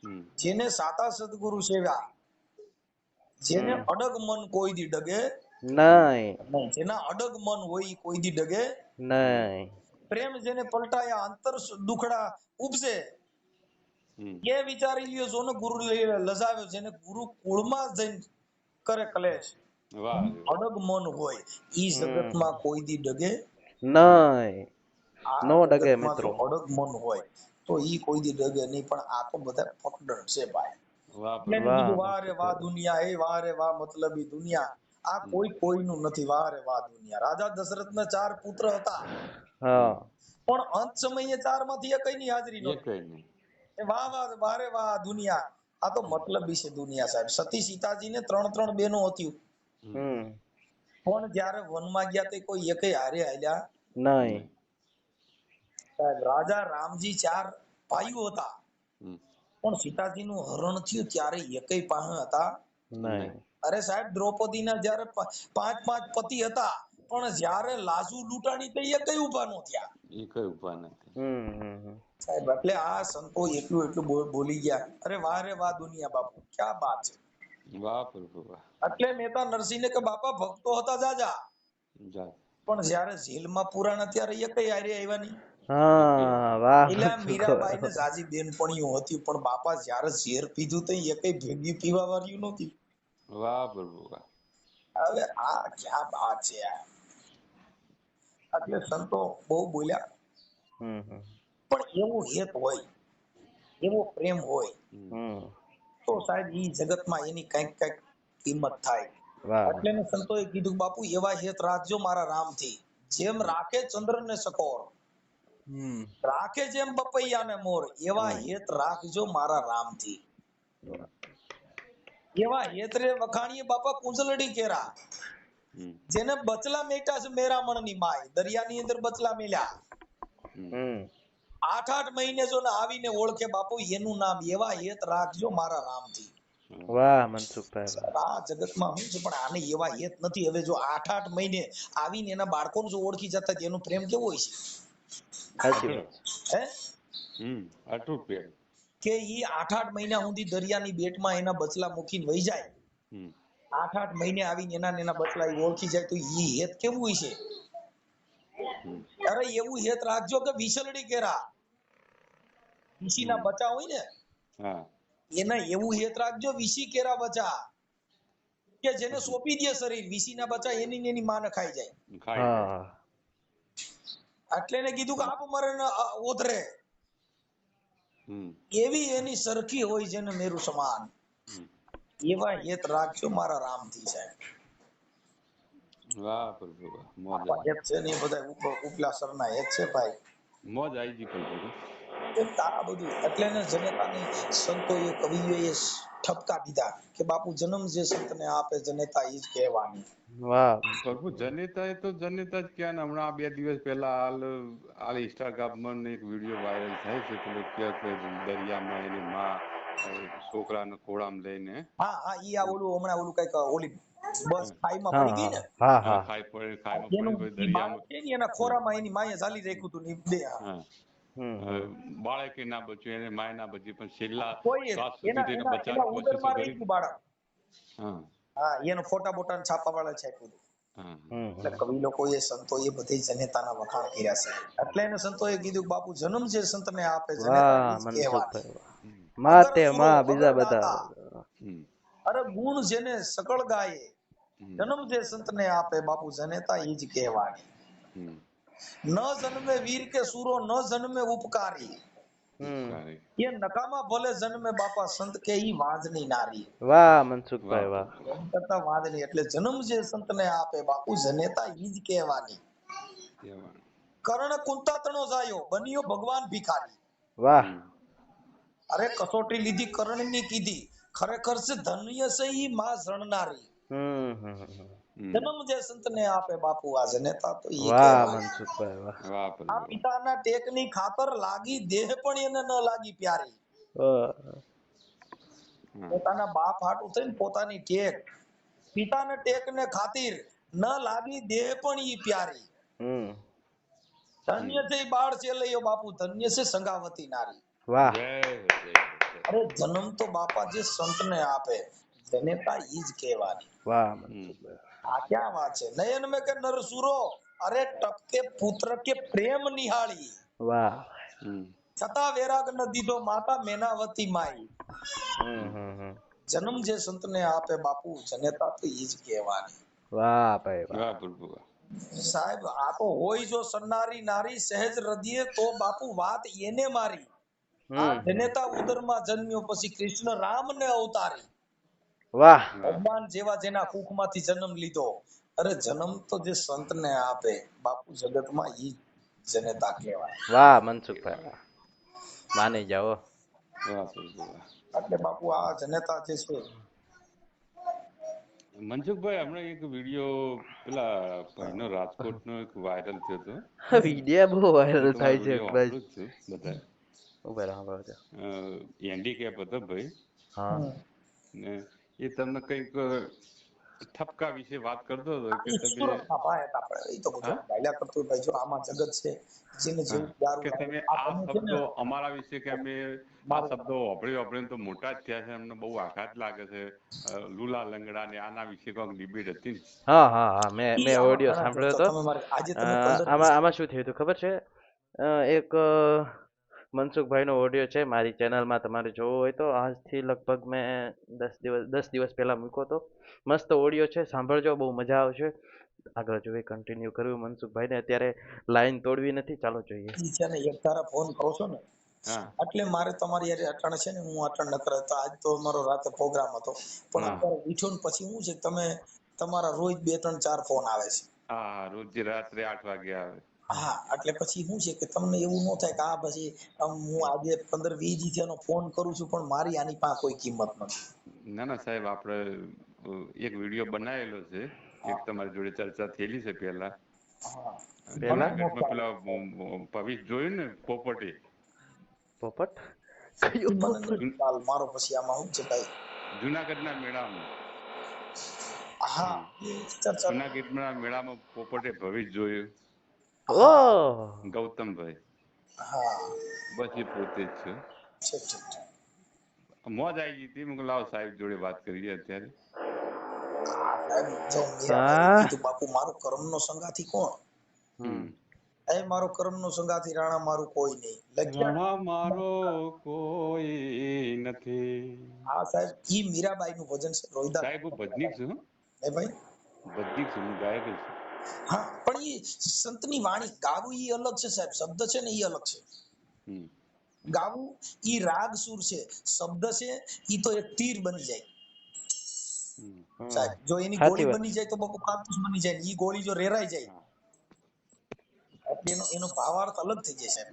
હમ. જેને સાતા સદગુરુ સેવ્યા જેને અડગ મન કોઈ દી ડગે નહીં નહીં. જેના અડગ મન હોય ઈ કોઈ દી ડગે. નહીં. પ્રેમ જેને પલટાયા અંતર દુખડા ઉપસે હમ. એ વિચારી લ્યો જોને ગુરુ લજાવ્યો. જેને ગુરુ કુળમાં જઈને કરે કલેશ વાહ રે વાહ. અડગ મન હોય ઈ જગતમાં કોઈ દી ડગે. નહીં. આ નો ડગે જગતમાં જો મિત્રો. અડગ મન હોય તો ઈ કોઈ દી ડગે નહીં. પણ આ તો બધા પકડણ છે ભાઈ. વાહ એટલે પ્રભુ. એને વાહ કીધું વાહ રે વાહ મનસુખભાઈ. દુનિયા એ વાહ રે વાહ મતલબી દુનિયા. આ કોઈ કોઈનું નથી. વાહ રે વાહ દુનિયા. રાજા દશરથના 4 પુત્ર હતા હા. પણ અંત સમયે 4 માંથી એકયની હાજરી એ નહોતી. કઈ નહીં. એ વાહ વાહ વાહ રે વાહ દુનિયા. આ તો મતલબી છે દુનિયા સાહેબ. સતી સીતાજીને 3 બહેનો હતી પણ જ્યારે વનમાં ગયા તે કોઈ એકેય હારે હાલ્યા નહીં. સાહેબ. રાજા રામજી 4 ભાઈઓ હતા હમ. પણ સીતાજીનું હરણ થયું ત્યારે એકેય પાસે હતા. નહીં. અરે સાહેબ દ્રૌપદીના જ્યારે 5 પતિ હતા પણ જ્યારે લાજુ લૂંટાણી થઈ એકેય ઊભા ન થયા એ કઈ ઉભા નથી. સાહેબ. એટલે આ સંતો એટલું બોલી ગયા. અરે વાહ રે વાહ દુનિયા બાપુ ક્યાં બાત છે. વાહ પ્રભુ વાહ. એટલે મહેતા નરસિંહને કે બાપા ભક્તો હતા જાજા જા. પણ જ્યારે જેલમાં પુરાણા ત્યારે એકેય હારે આવ્યા નહીં. હા વાહ એલા મીરાબાઈ ને મનસુખભાઈ. જાજી બેનપણીઓ હતી પણ બાપા જ્યારે ઝેર પીધું તો એકેય ભેગી પીવા વાળ્યું નહોતી. વાહ પ્રભુ વાહ. હવે આ ક્યાં બાત છે યાર. એટલે સંતો બહુ બોલ્યા પણ એવું હેત હોય એવો પ્રેમ હોય તો સાહેબ ઈ જગતમાં એની કઈક કિંમત થાય. વાહ. એટલે ને સંતોએ કીધું બાપુ એવા હેત રાખજો મારા રામથી. જેમ રાખે ચંદ્ર ને સકોર રાખે જેમ બપૈયાને મોર એવા હેત રાખજો મારા રામથી. એવા હેત રે વખાણીએ બાપા કુંજલડી કેરા. જેને બચલા મેટા છે મેરામણની માય. દરિયાની અંદર બચલા મેલ્યા 8 મહિને જો ને આવીને ઓળખે બાપુ એનું નામ. એવા હેત રાખજો મારા રામથી. વાહ મનસુખભાઈ વાહ. આ જગતમાં શું છે પણ આને એવા હેત નથી. હવે જો 8 મહિને આવીને એના બાળકોને જો ઓળખી જતા એનો પ્રેમ કેવો હોય છે સાચી વાત છે. હે અટૂટ પ્રેમ. કે ઈ 8 મહિના સુધી દરિયાની બેટમાં એના બચલા મૂકીને વહી જાય. 8 મહિને આવીને એના બચલા ઈ ઓળખી જાય તો ઈ હેત કેવું હોય છે. અરે એવું હેત રાખજો કે વિસલડી કેરા વિસીના બચા હોય ને હા. એના એવું હેત રાખજો વિસી કેરા બચા કે જેને સોંપી દે શરીર. વિસીના બચા એની ને એની માને ખાઈ જાય. ખાઈ જાય. હા એટલે એને કીધું કે આપ મરે ઓતરે એવી એની સરખી હોય જેને મેરુ સમાન. એવા હેત રાખજો મારા રામથી સાહેબ. વાહ પ્રભુ વાહ. મોજ આપણા હેત છે ને એ બધા ઉપલા સરના હેત છે ભાઈ. મોજ આવી ગઈ પ્રભુ. આ બધું એટલે ને જનેતાની સંતોએ કવિઓએ ઠપકા દીધા કે બાપુ જન્મ જે સંતને આપે જનેતા ઈ જ કહેવાની. વાહ પ્રભુ જનેતા એ તો જનેતા જ ક્યાં ને હમણાં 2 દિવસ પહેલા હાલ ઇન્સ્ટાગ્રામમાં એક વિડીયો વાયરલ થાય છે. પેલો કે દરિયામાં એની માં છોકરાને ખોળામાં લઈને હા ઈ આ ઓલું હમણાં ઓલું કઈક ઓલી બસ ખાઈમાં હા પડી ગઈ ને હા હા ખાઈમાં એનું પડી ઈ બાળક દરિયામાં. છે ને એના ખોરામાં એની માએ ઝાલી રાખ્યું હતું ને ઈ બે હા બાળકે ના બચ્યું, એને માય ના બચી, પણ છેલ્લા કોઈ શ્વાસ સુધી એના તેને એના બચાવવાની એના કોશિશ ઉદરમાં રહી કરી. ગયું બાળક. હા હા, એનો ફોટા બોટા છાપા વાળા છાપ્યું. હા એટલે કવિ લોકોએ સંતોએ બધી જનેતાના વખાણ કર્યા છે. એટલે એને સંતોએ કીધું કે બાપુ જન્મ જે સંતને આપે જનેતા વાહ ઈ જ કહેવાની. મનસુખભાઈ વાહ. માં તે સુરો માં વગર બીજા દાતા, બધા. હમ અરે ગુણ જેને સકળ ગાયે, હમ જન્મ જે સંતને આપે બાપુ જનેતા ઈ જ કહેવાની. હમ ન જન્મે વીર કે સૂરો, ન જન્મે ઉપકારી, ઉપકારી. એ નકામા ભલે જન્મે બાપા સંત કે ઈ વાંજની નારી. વાહ વાહ મનસુખભાઈ વાહ. પ્રભુ. એમ કરતા વાંજની એટલે જન્મ જે સંતને આપે બાપુ જનેતા ઈ જ કહેવાની. કહેવાનું. કર્ણ કુંતાતણો જાયો, બન્યો ભગવાન ભિખારી. વાહ. હમ અરે કસોટી લીધી કર્ણની કીધી, ખરેખર છે ધન્ય છે ઈ માં જણનારી. હમ જન્મ જે સંતને આપે બાપુ આ જનેતા તો ઈ વાહ કહેવાય. મનસુખભાઈ વાહ. વાહ આ પ્રભુ. પિતાના ટેકની ખાતર લાગી દેહ પણ એને ન લાગી પ્યારી. વાહ. હા પોતાના બાપ હાટું થઈને પોતાની ટેક, પિતાને ટેકને ખાतिर ન લાગી દેહ પણ ઈ પ્યારી. ધન્ય છે ઈ બાળ છે લઈયો બાપુ, ધન્ય છે સંગાવતી નારી. વાહ. જય જય જય. અરે જન્મ તો બાપા જે સંતને આપે જનેતા ઈ જ કહેવાની. વાહ હમ મનસુખભાઈ. આ ક્યાં વાત છે? નયન में के नरसुरो, अरे टपके पुत्र के प्रेम निहाળી, વાહ. હમ છતાં વૈરાગ ન દીધો માતા મેનાવતી માઈ. જન્મ જે સંતને આપે બાપુ જનેતા તો ઈ જ કહેવાની. વાહ ભાઈ વાહ. વાહ પ્રભુ વાહ. સાહેબ આ તો હોય જો સન્નારી નારી સહેજ હૃદયે તો બાપુ વાત એને મારી. આ જનેતા ઉદરમાં જન્મ્યો પછી કૃષ્ણ રામ ને અવતારી. વાહ. ભગવાન જેવા જેના કુખમાંથી જન્મ લીધો. અરે જન્મ તો જે સંતને આપે બાપુ જગતમાં ઈ જનેતા કહેવાય. વાહ મનસુખભાઈ વાહ. માની જાઓ. વાહ પ્રભુ વાહ. એટલે બાપુ આ જનેતા જે છે મનસુખભાઈ, હમણાં એક વિડીયો પેલા ભાઈનો રાજકોટનો એક વાયરલ થયો હતો. વિડિયા બહુ હું વાયરલ તમારો થાય છે વિડીયો ભાઈ. વાપરું જ છું બધા. ઉભા રહો, ઉભા રહો. હેન્ડીકેપ હતો ભાઈ, હા. ને એ તમને કંઈક ઠપકા વિશે વાત કરતો હતો કે ઈ તમે સુરતના ભાઈ હતા આપણે. ઈ તો હા ગુજરાત ગાયલા કરતો હોય ભાઈ. જો આમાં જગત છે જેને હા જેવું દારૂ કે લાવે તમે આ આ તમે છે ને શબ્દો અમારા વિશે કે અમે આ મારું શબ્દો વાપરીને તો મોટા જ થયા છે, અમને બહુ આઘાત લાગે છે. લુલા લંગડા ને આના વિશે કોઈક ડિબેટ હતી ને. હા હા હા, મેં ઈ મેં આમાં ઓડિયો ઘણા સાંભળ્યો જોડતો હતો. તમે મારે આજે તમે 15 આમાં આમાં શું થયું હતું ખબર છે? એક મનસુખભાઈનો ઓડિયો છે મારી ચેનલમાં, તમારે જોવો હોય તો. આજથી લગભગ મેં 10 દિવસ પહેલા મૂક્યો હતો. મસ્ત ઓડિયો છે, સાંભળજો, બહુ મજા આવશે. આગળ જોઈએ, કન્ટિન્યુ કરવું. મનસુખભાઈને અત્યારે લાઈન તોડવી નથી, ચાલો જોઈએ. ઈ છે ને એક તારા ફોન કરો છો ને હા એટલે મારે તમારી યારે અટાણ છે ને હું અટાણ ન કરે તો આજ તો મારો રાતે પ્રોગ્રામ હતો પણ હા અત્યારે ઉઠ્યો ને પછી શું છે તમે તમારા રોજ 2 3 4 ફોન આવે છે. હા, રોજ રાત્રે 8 વાગે આવે. હા એટલે પછી શું છે કે તમને એવું ન થાય કે આ પછી હું આજે 15 20 દી થયાનો ફોન કરું છું પણ મારી આની પાસે કોઈ કિંમત નથી. ના ના સાહેબ, આપણે એક વિડીયો બનાવેલો છે, એક તમારી જોડે ચર્ચા થયેલી છે પહેલા. હા મને પહેલા નો જુનાગઢમાં ખ્યાલ પેલા ભવિષ જોયું ને પોપટી, પોપટ કયો મને પોપટ? નહીં ખ્યાલ મારો પછી આમાં શું છે ભાઈ. જુનાગઢના મેળામાં. હા ચર્ચા જુનાગઢના મેળામાં પોપટે ભવિષ જોયું. હા ઓહ. ગૌતમભાઈ, હા બસ એ પોતે જ છે. ઠીક ઠીક ઠીક. મોજ આવી ગઈ હતી. મેં લાવ સાહેબ જોડે વાત કરીએ અત્યારે. સાહેબ જો મીરાબાઈએ હા. કીધું બાપુ મારો કર્મનો સંગાથી કોણ? હમ એ મારો કર્મનો સંગાથી રાણા મારું કોઈ નહીં. રાણા મારો લખ્યા કોઈ નથી. હા સાહેબ ઈ મીરાબાઈ નું ભજન છે રોહિદાસ. સાહેબ હું ભજનીક છું. એ ભાઈ ભજનીક છું, હું ગાયક જ છું. હા પણ ઈ સંતની વાણી ગાવું ઈ અલગ છે સાહેબ. શબ્દ છે ને ઈ અલગ છે. હમ ગાવું ઈ રાગ સુર છે, શબ્દ છે ઈ તો એક તીર બની જાય હમ સાહેબ. જો એની સાચી ગોળી વાત. બની જાય તો બાપુ કારતૂસ બની જાય. ઈ ગોળી જો રેરાઈ જાય હા એટલે એનો ભાવાર્થ અલગ થઈ જાય સાહેબ.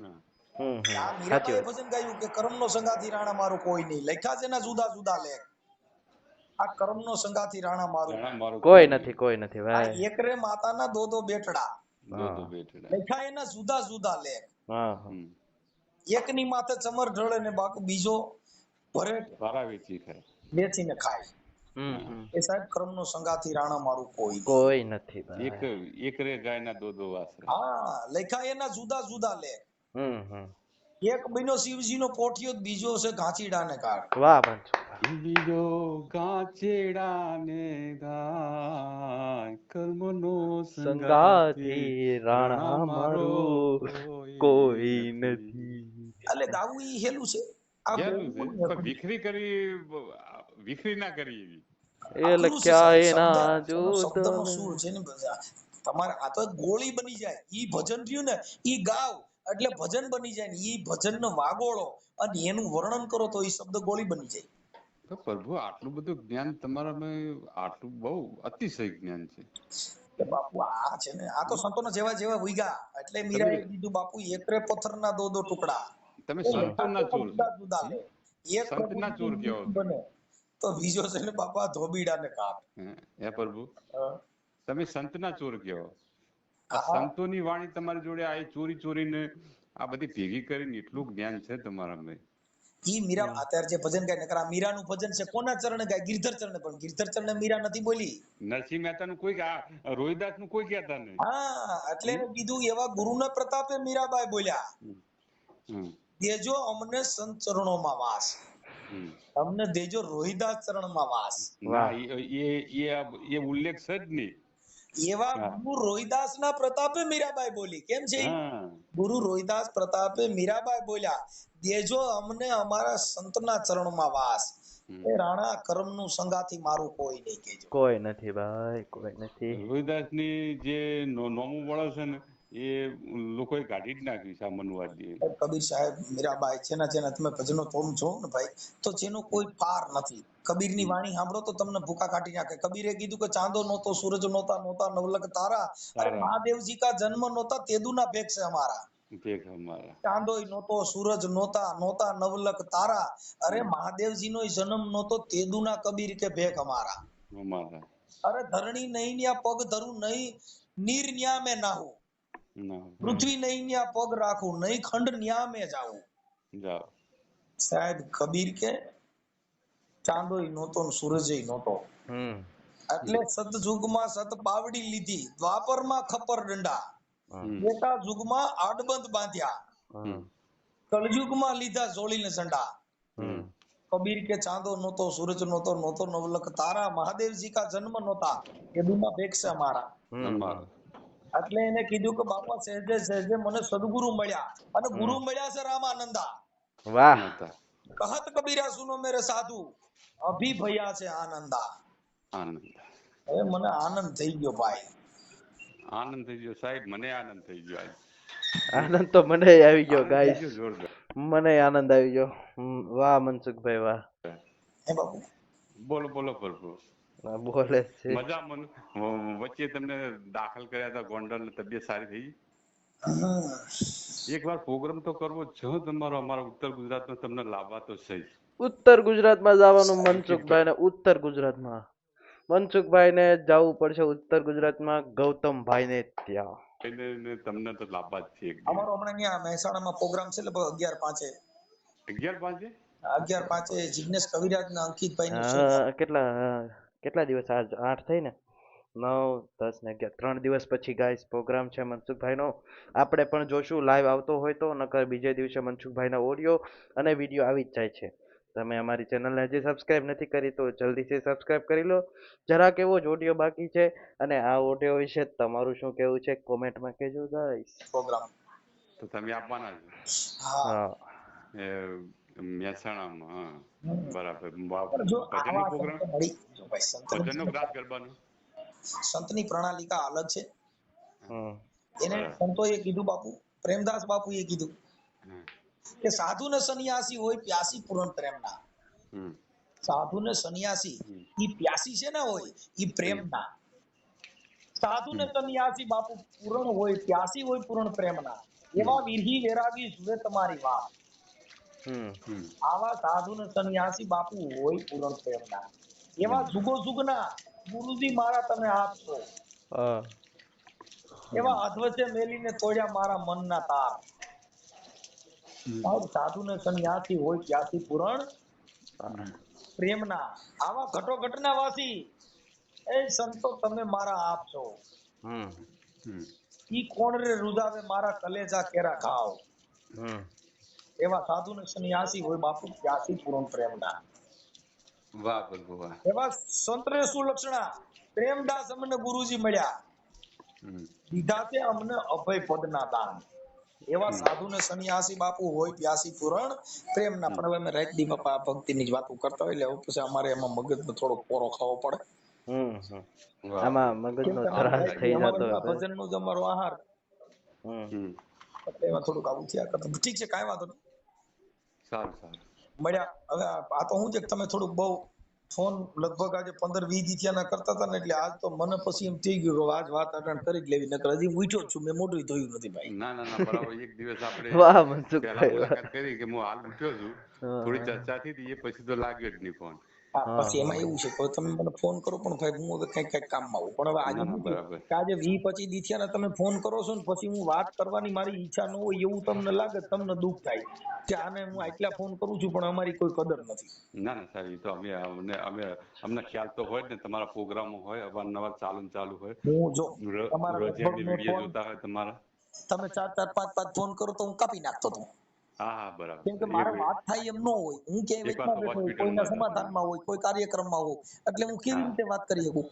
આ સાચી મીરાબાઈએ વાત. ભજન ગાયું કે કર્મનો સંગાથી રાણા મારું કોઈ નહીં. લખ્યા છે એના જુદા જુદા લેખ. આ કર્મનો સંગાથી રાણા મારું રાણા મારો કોઈ નથી, કોઈ નથી આ ભાઈ. એકરે માતાના દો બેઠડા. દો હા બેઠડા. લખ્યા એના જુદા જુદા લેખ. હા હા. હમ એકની માથે ચમર ઢળે ને બાકી બીજો ભરે સારા વેચી ખાય. વેચીને ખાય. હા એ સાહેબ કર્મનો સંગાથી રાણા મારું કોઈ નહીં. કોઈ નથી એક ભાઈ. એક રે ગાયના દો વાસરા. હા લખ્યા એના જુદા જુદા લેખ. હમ હમ એક બન્યો શિવજીનો પોઠિયો, બીજો છે ઘાંચીડાને કાળ. વાહ મનસુખભાઈ. બીજો કાચેડા ને ગાય કર્મનો સંગાથી સંગાથી રાણા રાણા મારો મારું કોઈ નથી. એટલે ગાવું ઈ હેલું છે. આ હેલું છે બોલવું પણ વિખરી ના કરી એવી. એટલે અઘરું છે ક્યાંય સાહેબ. ના શબ્દનો જો સૂર છે ને બધા. તમારે આ તો ગોળી બની જાય. ઈ ભજન રહ્યું ને ઈ ગાવ એટલે ભજન બની જાય ને ઈ ભજનનો વાગોળો અને એનું વર્ણન કરો તો ઈ શબ્દ ગોળી બની જાય. તો પ્રભુ આટલું બધું જ્ઞાન તમારામાં, આટલું બહુ અતિશય જ્ઞાન છે. કે બાપુ આ છે ને આ તો સંતોના જેવા જેવા ઉઈગા એટલે મીરાએ કીધું બાપુ એકરે પથ્થરના દો ટુકડા. તમે એ સંતોના લખાતો ચોર જુદા જુદા લે. એક સંતના ચોર પ્રભુનું કહેવો મૂર્તિ બને તો બીજો છે ને બાપા ધોબીડાને કાપ. હે પ્રભુ, તમે સંતના ચોર કહેવો. આ હા. સંતોની વાણી તમારી જોડે આ ચોરી ચોરીને આ બધી ભેગી કરીને એટલું જ્ઞાન છે તમારામાં. ઈ મીરા અત્યારે જે ભજન ગાય નકર આ મીરાનું ભજન છે કોના ચરણે ગાય? ગિરધર ચરણે. પણ ગિરધર ચરણે મીરા નથી બોલી. નરસિંહ મહેતા નું કોઈ, આ રોહિદાસ નું કોઈ કહેતા નહીં. હા એટલે એને કીધું એવા ગુરુના પ્રતાપે મીરાબાઈ બોલ્યા, હમ, દેજો અમને સંત ચરણોમાં વાસ, હમ. અમને દેજો રોહિદાસ ચરણમાં વાસ. ના એ ઉલ્લેખ છે જ નહીં. એવા હા. ગુરુ રોહિદાસના પ્રતાપે મીરાબાઈ બોલી. કેમ છે? હા. ગુરુ રોહિદાસ પ્રતાપે મીરાબાઈ બોલ્યા, દેજો અમને અમારા સંતના ચરણમાં વાસ. એ રાણા કર્મનું સંગાથી મારું કોઈ નહીં કેજો. કોઈ નથી ભાઈ, કોઈ નથી. રોહિદાસ ની જે નોમું વળે છે ને એ લોકોએ કાઢી જ નાખ્યું છે આ મનુવાદી. કબીર સાહેબ મીરાબાઈ જેના જેના તમે ભજનો તોમ છો ને ભાઈ, તો જેનો કોઈ પાર નથી. કબીરની વાણી સાંભળો તો તમને ભૂખા કાઢી નાખે. કબીરે કીધું કે ચાંદો નહોતો, સૂરજ નહોતા, નહોતા નવલખ તારા, અરે મહાદેવજી કા જન્મ નહોતા, તેદુના ભેખ છે અમારા. ચાંદોય નહોતો, સૂરજ નહોતા, નહોતા નવલખ તારા, અરે મહાદેવજીનો જન્મ નહોતો, તેદુના કબીર કે ભેખ અમારા. અરે ધરણી નહીં ન્યા પગ ધરું, નહીં નીર ન્યા મેં નાહું, પૃથ્વી નહીં ન્યા પગ રાખું, નહીં ખંડ ન્યા મેં જાઉં. સાહેબ કબીર કે ચાંદોય નહોતો ને સૂરજય નહોતો. એટલે સતયુગમાં સત પાવડી લીધી, દ્વાપરમાં ખપર દંડા, ત્રેતા યુગમાં આડબંધ બાંધ્યા, કલયુગમાં લીધા જોડીને ઝંડા. કબીર કે ચાંદો નહોતો, સૂરજ નહોતો, નહોતો નવલખ તારા, મહાદેવજી કા જન્મ નહોતા, એ દુના ભેખ છે અમારા. એટલે એને કીધું કે બાપા સહેજે સહેજે મને સદગુરુ મળ્યા, અને ગુરુ મળ્યા છે રામાનંદા. વાહ. કહત કબીરા સુનો મેરે સાધુ, અભી ભયા છે આનંદા. હવે મને આનંદ થઈ ગયો ભાઈ. આનંદ થઈ ગયો સાહેબ, મને આનંદ થઈ ગયો. આનંદ તો મને આવી ગયો ગાઈસ, મને આનંદ આવી ગયો. વાહ મનસુખભાઈ વાહ. હે બાપુ બોલો બોલો પ્રભુ. બોલે છે મજા. વચ્ચે તમને દાખલ કર્યા હતા ગોંડલ, તબિયત સારી થઈ? એક વાર પ્રોગ્રામ તો કરવો છે તમારો, અમારા ઉત્તર ગુજરાતમાં તમને લાવવા તો છે. ઉત્તર ગુજરાતમાં જવાનું મનસુખભાઈ ને, ઉત્તર ગુજરાતમાં મનસુખભાઈ ને જવું પડશે ઉત્તર ગુજરાતમાં, ગૌતમભાઈ ને ત્યાં. તમને તો લાવવા જ છે. અમારો હમણાં ત્યાં મહેસાણામાં પ્રોગ્રામ છે લગભગ 11/5. 11/5 જિગ્નેશ કવિરાજ ને અંકિતભાઈ નું. કેટલા દિવસ? આજ 8 થઈ ને, 9, 10 ને 11, 3 દિવસ પછી ગાઈસ પ્રોગ્રામ છે મનસુખભાઈ નો. આપણે પણ જોશું લાઈવ આવતો હોય તો, નકર બીજે દિવસે મનસુખભાઈ ના ઓડિયો અને વિડીયો આવી જ જાય છે. તમે અમારી ચેનલને હજી સબસ્ક્રાઇબ નથી કરી તો જલ્દીથી સબસ્ક્રાઇબ કરી લો. જરાક એવો જ ઓડિયો બાકી છે, અને આ ઓડિયો વિશે તમારું શું કહેવું છે કોમેન્ટમાં કહેજો ગાઈસ. પ્રોગ્રામ તો તમે આપવાના છો? હા મહેસાણામાં. બરાબર. ભજનનો ક્લાસ કરવાનો. સંતની પ્રણાલિકા અલગ છે. એને સંતોએ કીધું બાપુ, પ્રેમદાસ બાપુ એ કીધું કે સાધુ ને સન્યાસી હોય પ્યાસી પૂરણ પ્રેમના. સાધુ ને સન્યાસી ઈ પ્યાસી છે ને હોય ઈ પ્રેમના. સાધુ ને સન્યાસી બાપુ પૂરણ હોય, પ્યાસી હોય પૂરણ પ્રેમના. એવા વિરહી વેરાગી સુરે તમારી વાત. આવા સાધુ ને સન્યાસી બાપુ હોય પૂરણ પ્રેમના. એવા જુગો જુગના ગુરુજી મારા તમે આપશો. એવા અધવચે મેલીને તોડ્યા મારા મનના તાર. સાધુ ને સન્યાસી હોય પ્યાસી પૂરણ પ્રેમના. આવા ઘટો ઘટના વાસી એ સંતો તમે મારા આપશો. ઈ કોણ રે રૂજાવે મારા કલેજા કેરા ઘાવ. એવા સાધુ ને સંન્યાસી હોય બાપુ પ્યાસી પૂર્ણ પ્રેમના. વાહ પ્રભુ વાહ. એવા સંતરે સુલક્ષણા પ્રેમદાસ અમને ગુરુજી મળ્યા, હમ. દીધા છે અમને અભય પદના દાન. એવા સાધુ ને સંન્યાસી બાપુ હોય પ્યાસી પૂરણ પ્રેમના. પણ હવે અમે રાત દી બાપા આ ભક્તિની જ વાતો કરતા હોય એટલે હવે પછી અમારે એમાં મગજનો થોડો પોરો ખાવો પડે. વાહ. આમાં કેમ મગજનો કે અમારે ત્રાસ રાત થઈ દી અમારો જતો આ હશે. ભજનનો જ અમારો આહાર હમ. એટલે એમાં થોડુંક આવું થયા કરતું. ઠીક છે, કાંઈ વાંધો નહીં. સારું સારું. મળ્યા. હવે આ તો હું છે કે તમે થોડુંક બહુ ફોન લગભગ આજે 15-20 દી થયા ના કરતા હતા ને એટલે આજ તો મને પછી એમ થઈ ગયું કે આજ વાત અટણ કરી જ લેવી, નકર હજી ઉઠ્યો જ છું, મેં મોઢું ધોયું નથી ભાઈ. ના ના ના બરાબર. એક દિવસ આપણે વાહ પહેલા મનસુખભાઈ, વાહ. મુલાકાત કરી કે હું હાલ ઉઠ્યો છું, થોડી હા, ચર્ચા થઈ હતી, એ પછી તો લાગ્યો જ નહીં ફોન. હા, હા, પછી એમાં હા. એવું છે કે તમે મને ફોન કરો પણ ભાઈ હું હવે કઈક કામમાં આવું. પણ હવે આજે ના ના શું થયું બરાબર. કે આજે 20-25 દી થયા ને તમે ફોન કરો છો ને પછી હું વાત કરવાની મારી ઈચ્છા ન હોય એવું તમને લાગે, તમને દુઃખ થાય કે આને હું આટલા ફોન કરું છું પણ અમારી કોઈ કદર નથી. ના ના સાહેબ, એ તો અમને ખ્યાલ તો હોય જ ને, તમારા પ્રોગ્રામો હોય અવારનવાર ચાલુ ને ચાલુ હોય. હું જો તમારા લગભગ રોજિયાની મેં વિડીયો ફોન જોતા હોય તમારા. તમે 4-4, 5-5 ફોન કરો તો હું કાપી નાખતો હતો. હા હા બરાબર. કેમ કે મારે વાત થાય એમ ન હોય, હું ક્યાંય એક વાર વચમાં તો બેઠો હોય, કોઈના હોસ્પિટલમાં હતા તમે. સમાધાનમાં હોય, કોઈ કાર્યક્રમમાં હોય, એટલે હું કેવી હા રીતે વાત કરી શકું?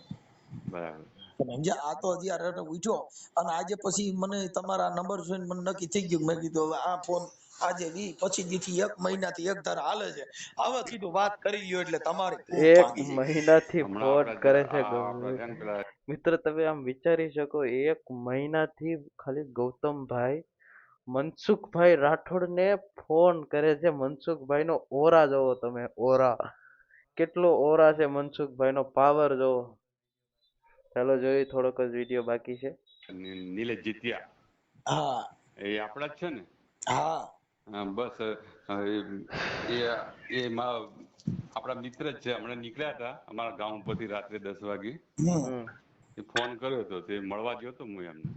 બરાબર. તમે સમજ્યા? આ તો હજી આ ઉઠ્યો અને આજે પછી મને તમારા નંબર જોઈને મને નક્કી થઈ ગયું, મેં કીધું હવે આ ફોન આજે 20-25 દી થી 1 મહિનાથી એક ધારા હાલે છે, હવે કીધું વાત કરી લ્યો એટલે તમારી ભૂખ એક ભાંગી જાય. મહિનાથી હમણાં ફોન આપડા કરે છે આપડા છે ને પેલા મિત્ર, તમે આમ વિચારી શકો, 1 મહિનાથી ખાલી ગૌતમભાઈ મનસુખભાઈ રાઠોડને ફોન કરે છે. મનસુખભાઈ નો ઓરા જોવો તમે, ઓરા કેટલો ઓરા છે મનસુખભાઈ નો, પાવર જોવો. ચાલો જોઈએ, થોડોક જ વિડીયો બાકી છે. નીલેશ જીત્યા, હા એ આપડા જ છે ને. હા હા, બસ આપણા મિત્ર જ છે. હમણાં નીકળ્યા હતા અમારા ગામ પરથી રાત્રે 10 વાગે. હમ હમ એ ફોન કર્યો હતો, તે મળવા ગયો હતો હું એમને.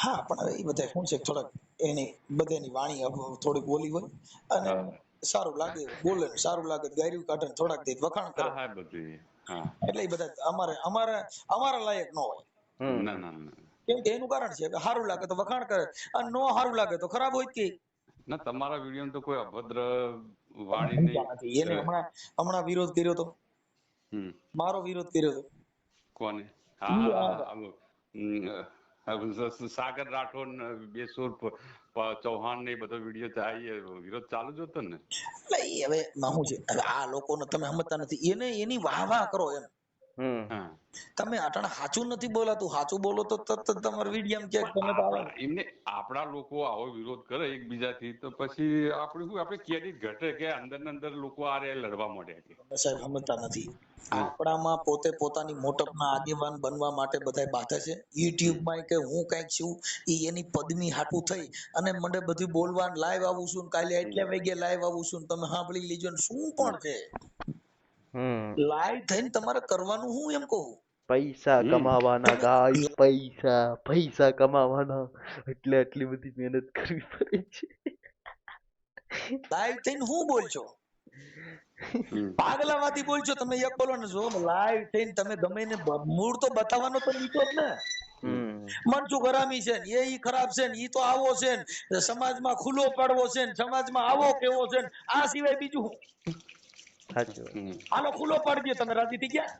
હા, પણ એ બધા શું છે થોડાક એની બધાની વાણી થોડીક બોલી હોય અને હા સારું લાગે એવું બોલે ને સારું લાગે તો ગાયરું કાઢે ને થોડાક દે વખાણ હા કરે, હા બધું. હા. એટલે એ બધા અમારે અમારે અમારા લાયક ન હોય. ના ના હમ ના કેમ કે એનું કારણ છે કે સારું લાગે તો વખાણ કરે અને નો સારું લાગે તો ખરાબ હોય જ કે. ના, તમારા વિડીયો તો કોઈ અભદ્ર તમે વાણી નહીં. સમજ્યા નથી. એને હમણાં વિરોધ કર્યો તો, હમ. મારો વિરોધ કર્યો તો. કોને? હા ઈ હા હા. સાગર રાઠોડ ને બેસુર ચૌહાણ ને બધો વિડીયો ચાહીએ, વિરોધ ચાલુ જ હતો ને. એટલે ઈ હવે શું છે, હવે આ લોકોને તમે સમજતા નથી, એને એની વાહ વાહ કરો એમ. હમ હા. તમે અટાણે સાચું નથી બોલાતું, સાચું બોલો તો તરત જ તમારે વિડીયો કે તમે તો આવો. આપણા લોકો આવો વિરોધ કરે એકબીજાથી તો પછી આપણે ક્રેડિટ ઘટે કે અંદર ને અંદર લોકો આ રે લડવા માંડ્યા છે. તમે સાહેબ સમજતા નથી. આપણામાં પોતે પોતાની મોટપના આગેવાન બનવા માટે બધા બાધા છે. યુટ્યુબમાં કે હું કઈક છું ઈ એની પદવી હાટું થઈ અને મને બધું બોલવા લાઈવ આવું છું, કાલે એટલા વાગે લાઈવ આવું છું, તમે સાંભળી લીજો ને શું પણ છે. હમ લાઈવ થઈને તમારે કરવાનું હું એમ કહું. પૈસા કમાવાના ગાઈસ, પૈસા પૈસા કમાવાના, એટલે આટલી બધી મહેનત કરવી પડે છે. લાઈવ થઈને હું બોલશો, પાગલાવાદી બોલશો તમે. એક બોલો ને, જો લાઈવ થઈને તમે ગમે ને મૂળ તો બતાવવાનો તો નીચો જ ને. હમ મનસુખ હરામી છે ને એ ખરાબ છે ને, ઈ તો આવો છે ને, સમાજમાં ખુલ્લો પાડવો છે ને, સમાજમાં આવો કેવો છે ને, આ સિવાય બીજું શું? સાચી વાત. હાલો ખુલ્લો પાડી દો, તમે રાજી થઈ ગયા?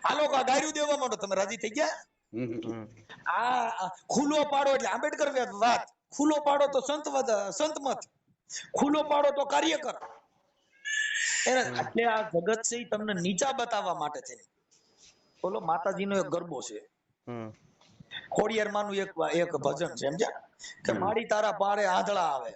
હાલો ગાયરું દેવા માંડો, તમે રાજી થઈ ગયા? હમ આ ખુલ્લો પાડો એટલે આંબેડકર વાત, ખુલ્લો પાડો તો સંતમત, ખુલ્લો પાડો તો કાર્યકર. એને એટલે આ જગત છે તમને નીચા બતાવવા માટે છે. બોલો, માતાજીનો એક ગરબો છે, હમ ખોડિયારમાંનું એક ભજન છે, સમજ્યા? કે માડી તારા પારે આંધળા આવે,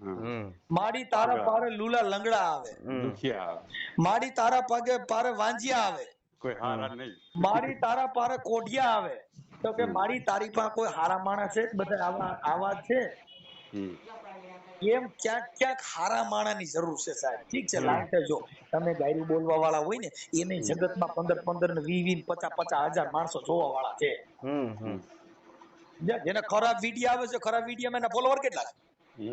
હમ માડી તારા પારે લૂલા લંગડા આવે, દુખિયા માડી તારા પાગે પારે વાંજિયા આવે, કોઈ હારા નહીં. માડી તારા પારે કોઢિયા આવે. તો કે માડી તારી પાસે કોઈ હારા માણસ છે? બધા આવા છે. એમ ક્યાંક ક્યાંક હારા માણાની જરૂર છે સાહેબ. ઠીક છે, લાઈટ જો તમે ગાયરું બોલવા વાળા હોય ને એને જગતમાં 15-15 ને 20-20 50-50 હજાર માણસો જોવા વાળા છે. હમ જેને ખરાબ વિડીયો આવે છે, ખરાબ વિડીયોમાં એના ફોલોવર કેટલા છે?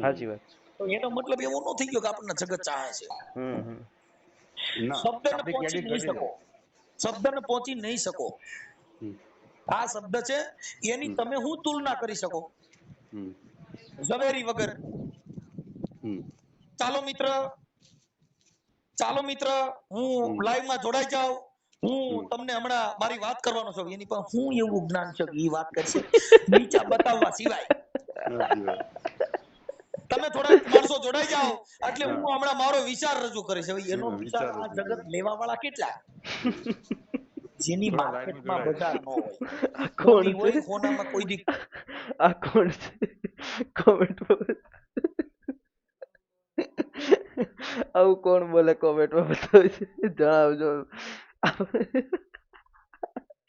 સાચી વાત. તો એનો મતલબ એવો ન થઈ ગયો કે આપણને જગત ચાહે છે. હમ ના, શબ્દને આપણે પહોંચી ક્રેડિટ નહીં ઘટી શકો, શબ્દને પહોંચી નહીં શકો. આ શબ્દ છે, એની તમે હું તુલના કરી શકો? ઝવેરી વગર ચાલો મિત્ર હું લાઈવ માં જોડાઈ જાઉં. હું તમને હમણાં મારી વાત કરવાનો છું. એની પર હું એવું જ્ઞાન છે કે એ વાત કરશે નીચા બતાવવા સિવાય. તમે થોડા માણસો જોડાઈ જાઓ એટલે હું હમણાં મારો વિચાર રજૂ કરીશ. હવે એનો વિચાર આ જગત લેવા વાળા કેટલા જેની માર્કેટમાં બજાર ન હોય. કોણ કોની હોય છે? કોનામાં કોઈ દી આ કોણ છે? કોમેન્ટ આવું કોણ બોલે કોમેન્ટમાં બતાવજો, જણાવજો.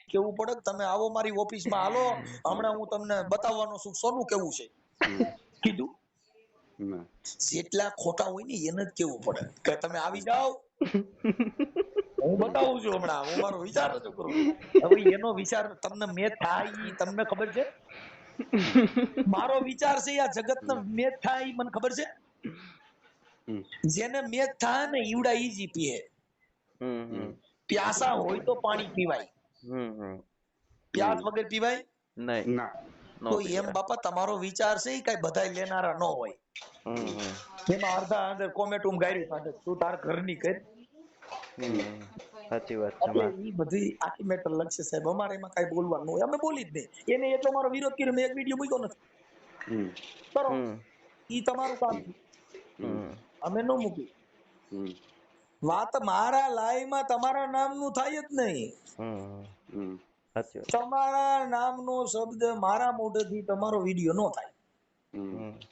કેવું પડે કે તમે આવો મારી ઓફિસમાં હાલો હમણાં હું તમને બતાવવાનો છું સોનું કેવું છે. કીધું જેટલા ખોટા હોય ને એને જ કેવું પડે કે તમે આવી જાઓ હું બતાવું છું હમણાં હું મારો વિચાર રજૂ કરું. હવે એનો વિચાર તમને મેચ થાય ઈ તમને ખબર છે. મારો વિચાર છે આ જગતનો મેચ થાય ઈ મને ખબર છે. જેને મેચ થાય ને ઈવડા ઈજી પીએ. પ્યાસા હોય તો પાણી પીવાય, પ્યાસ વગર પીવાય નહીં. તો એમ બાપા તમારો વિચાર છે ઈ કઈ બધાય લેનારા ન હોય. એમાં અડધા અંદર કોમેન્ટ ગાયરી કાઢે તું તાર ઘરની કર. સાચી વાત છે. એટલે ઈ બધી આખી મેટર લખશે સાહેબ. અમારે એમાં કઈ બોલવાનું હોય અમે બોલી જ નહીં. એને એટલો મારો વિરોધ કર્યો મેં એક વિડીયો મૂક્યો નથી. કરો ઈ તમારું કામ છે. અમે ન મૂકી વાત મારા લાઈવ માં તમારા નામનું થાય જ નહીં. તમારા નામનો શબ્દ મારા મોઢેથી તમારો વિડીયો ન થાય.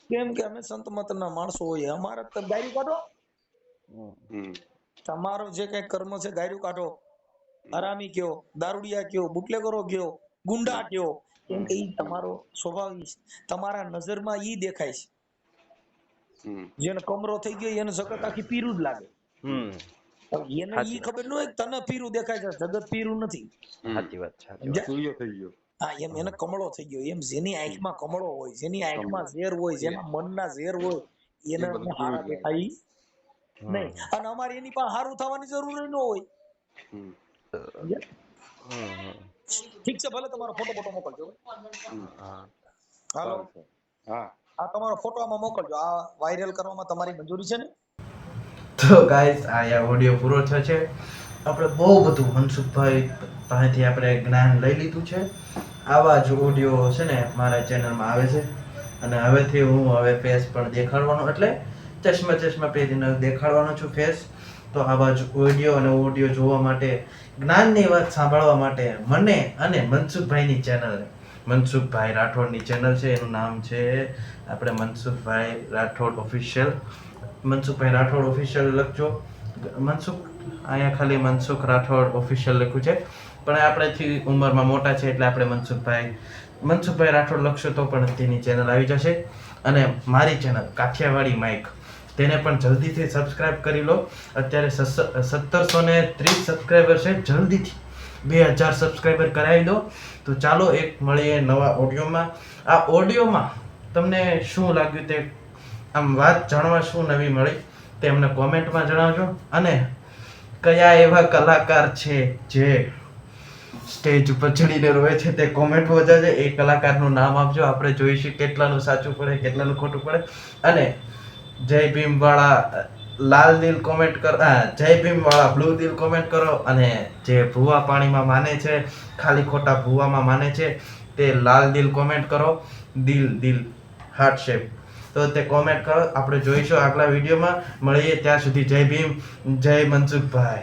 કેમ કે અમે સંત મતના માણસો હોય. અમારે તો ગાયરું કાઢો. તમારો જે કઈ કર્મ છે ગાયરું કાઢો. હરામી કયો, દારૂડિયા કયો, બુટલેગરો કયો, ગુંડા કયો. કેમ કે ઈ તમારો સ્વભાવ તમારા નજરમાં ઈ દેખાય છે. જેને કમરો થઈ ગયો એને જગત આખી પીરું જ લાગે. એને ઈ ખબર ન હોય તને પીરું દેખાય છે, જગત પીરું નથી. સાચી વાત છે. હા એમ એને કમળો થઈ ગયો. એમ જેની આંખમાં કમળો હોય, જેની આંખમાં ઝેર હોય, જેના મનના ઝેર હોય એને હારા દેખાય નહીં. અને અમારે એની પાસે હારું થવાની જરૂર ન હોય. ઠીક છે ભલે તમારો ફોટો મોકલજો. હાલો આ તમારો ફોટો આમાં મોકલજો. આ વાયરલ કરવામાં તમારી મંજૂરી છે ને? તો ગાઈસ આ ઓડિયો પૂરો થયો છે. આપણે બહુ બધું મનસુખભાઈ પાસેથી આપણે જ્ઞાન લઈ લીધું છે. આવા જ ઓડિયો છે ને મારા ચેનલમાં આવે છે. અને હવેથી હું ફેસ પણ દેખાડવાનો, એટલે ચશ્મા પહેરીને દેખાડવાનો છું ફેસ. તો આવા જ ઓડિયો અને ઓડિયો જોવા માટે, જ્ઞાનની વાત સાંભળવા માટે મને અને મનસુખભાઈની ચેનલ, મનસુખભાઈ રાઠોડની ચેનલ છે, એનું નામ છે આપણે મનસુખભાઈ રાઠોડ ઓફિશિયલ. મનસુખભાઈ રાઠોડ ઓફિશિયલ લખજો. અહીંયા ખાલી મનસુખ રાઠોડ ઓફિશિયલ લખ્યું છે, પણ આપણેથી ઉંમરમાં મોટા છે એટલે આપણે મનસુખભાઈ રાઠોડ લખશો તો પણ તેની ચેનલ આવી જશે. અને મારી ચેનલ કાઠિયાવાડી માઇક, તેને પણ જલ્દીથી સબસ્ક્રાઇબ કરી લો. અત્યારે 1730 સબસ્ક્રાઈબર છે. જલ્દીથી 2000 સબસ્ક્રાઈબર કરાવી દો. તો ચાલો એક મળીએ નવા ઓડિયોમાં. આ ઓડિયોમાં તમને શું લાગ્યું તે આમ વાત જાણવા શું નવી મળી તે અમને કોમેન્ટમાં જણાવજો. અને કયા એવા કલાકાર છે જે સ્ટેજ ઉપર ચડીને રોવે છે તે કોમેન્ટ વજાજે. એ કલાકારનું નામ આપજો. આપણે જોઈશું કેટલાનું સાચું પડે કેટલાનું ખોટું પડે. અને જય ભીમ વાળા લાલ દિલ કોમેન્ટ કરો, જય ભીમ વાળા બ્લુ દિલ કોમેન્ટ કરો. અને જે ભૂવા પાણીમાં માને છે, ખાલી ખોટા ભૂવામાં માને છે, તે લાલ દિલ કોમેન્ટ કરો. દિલ હાર્ટ શેપ. તો તે કોમેન્ટ કરો. આપણે જોઈશું આગલા વિડીયોમાં. મળીએ ત્યાં સુધી જય ભીમ, જય મનસુખભાઈ.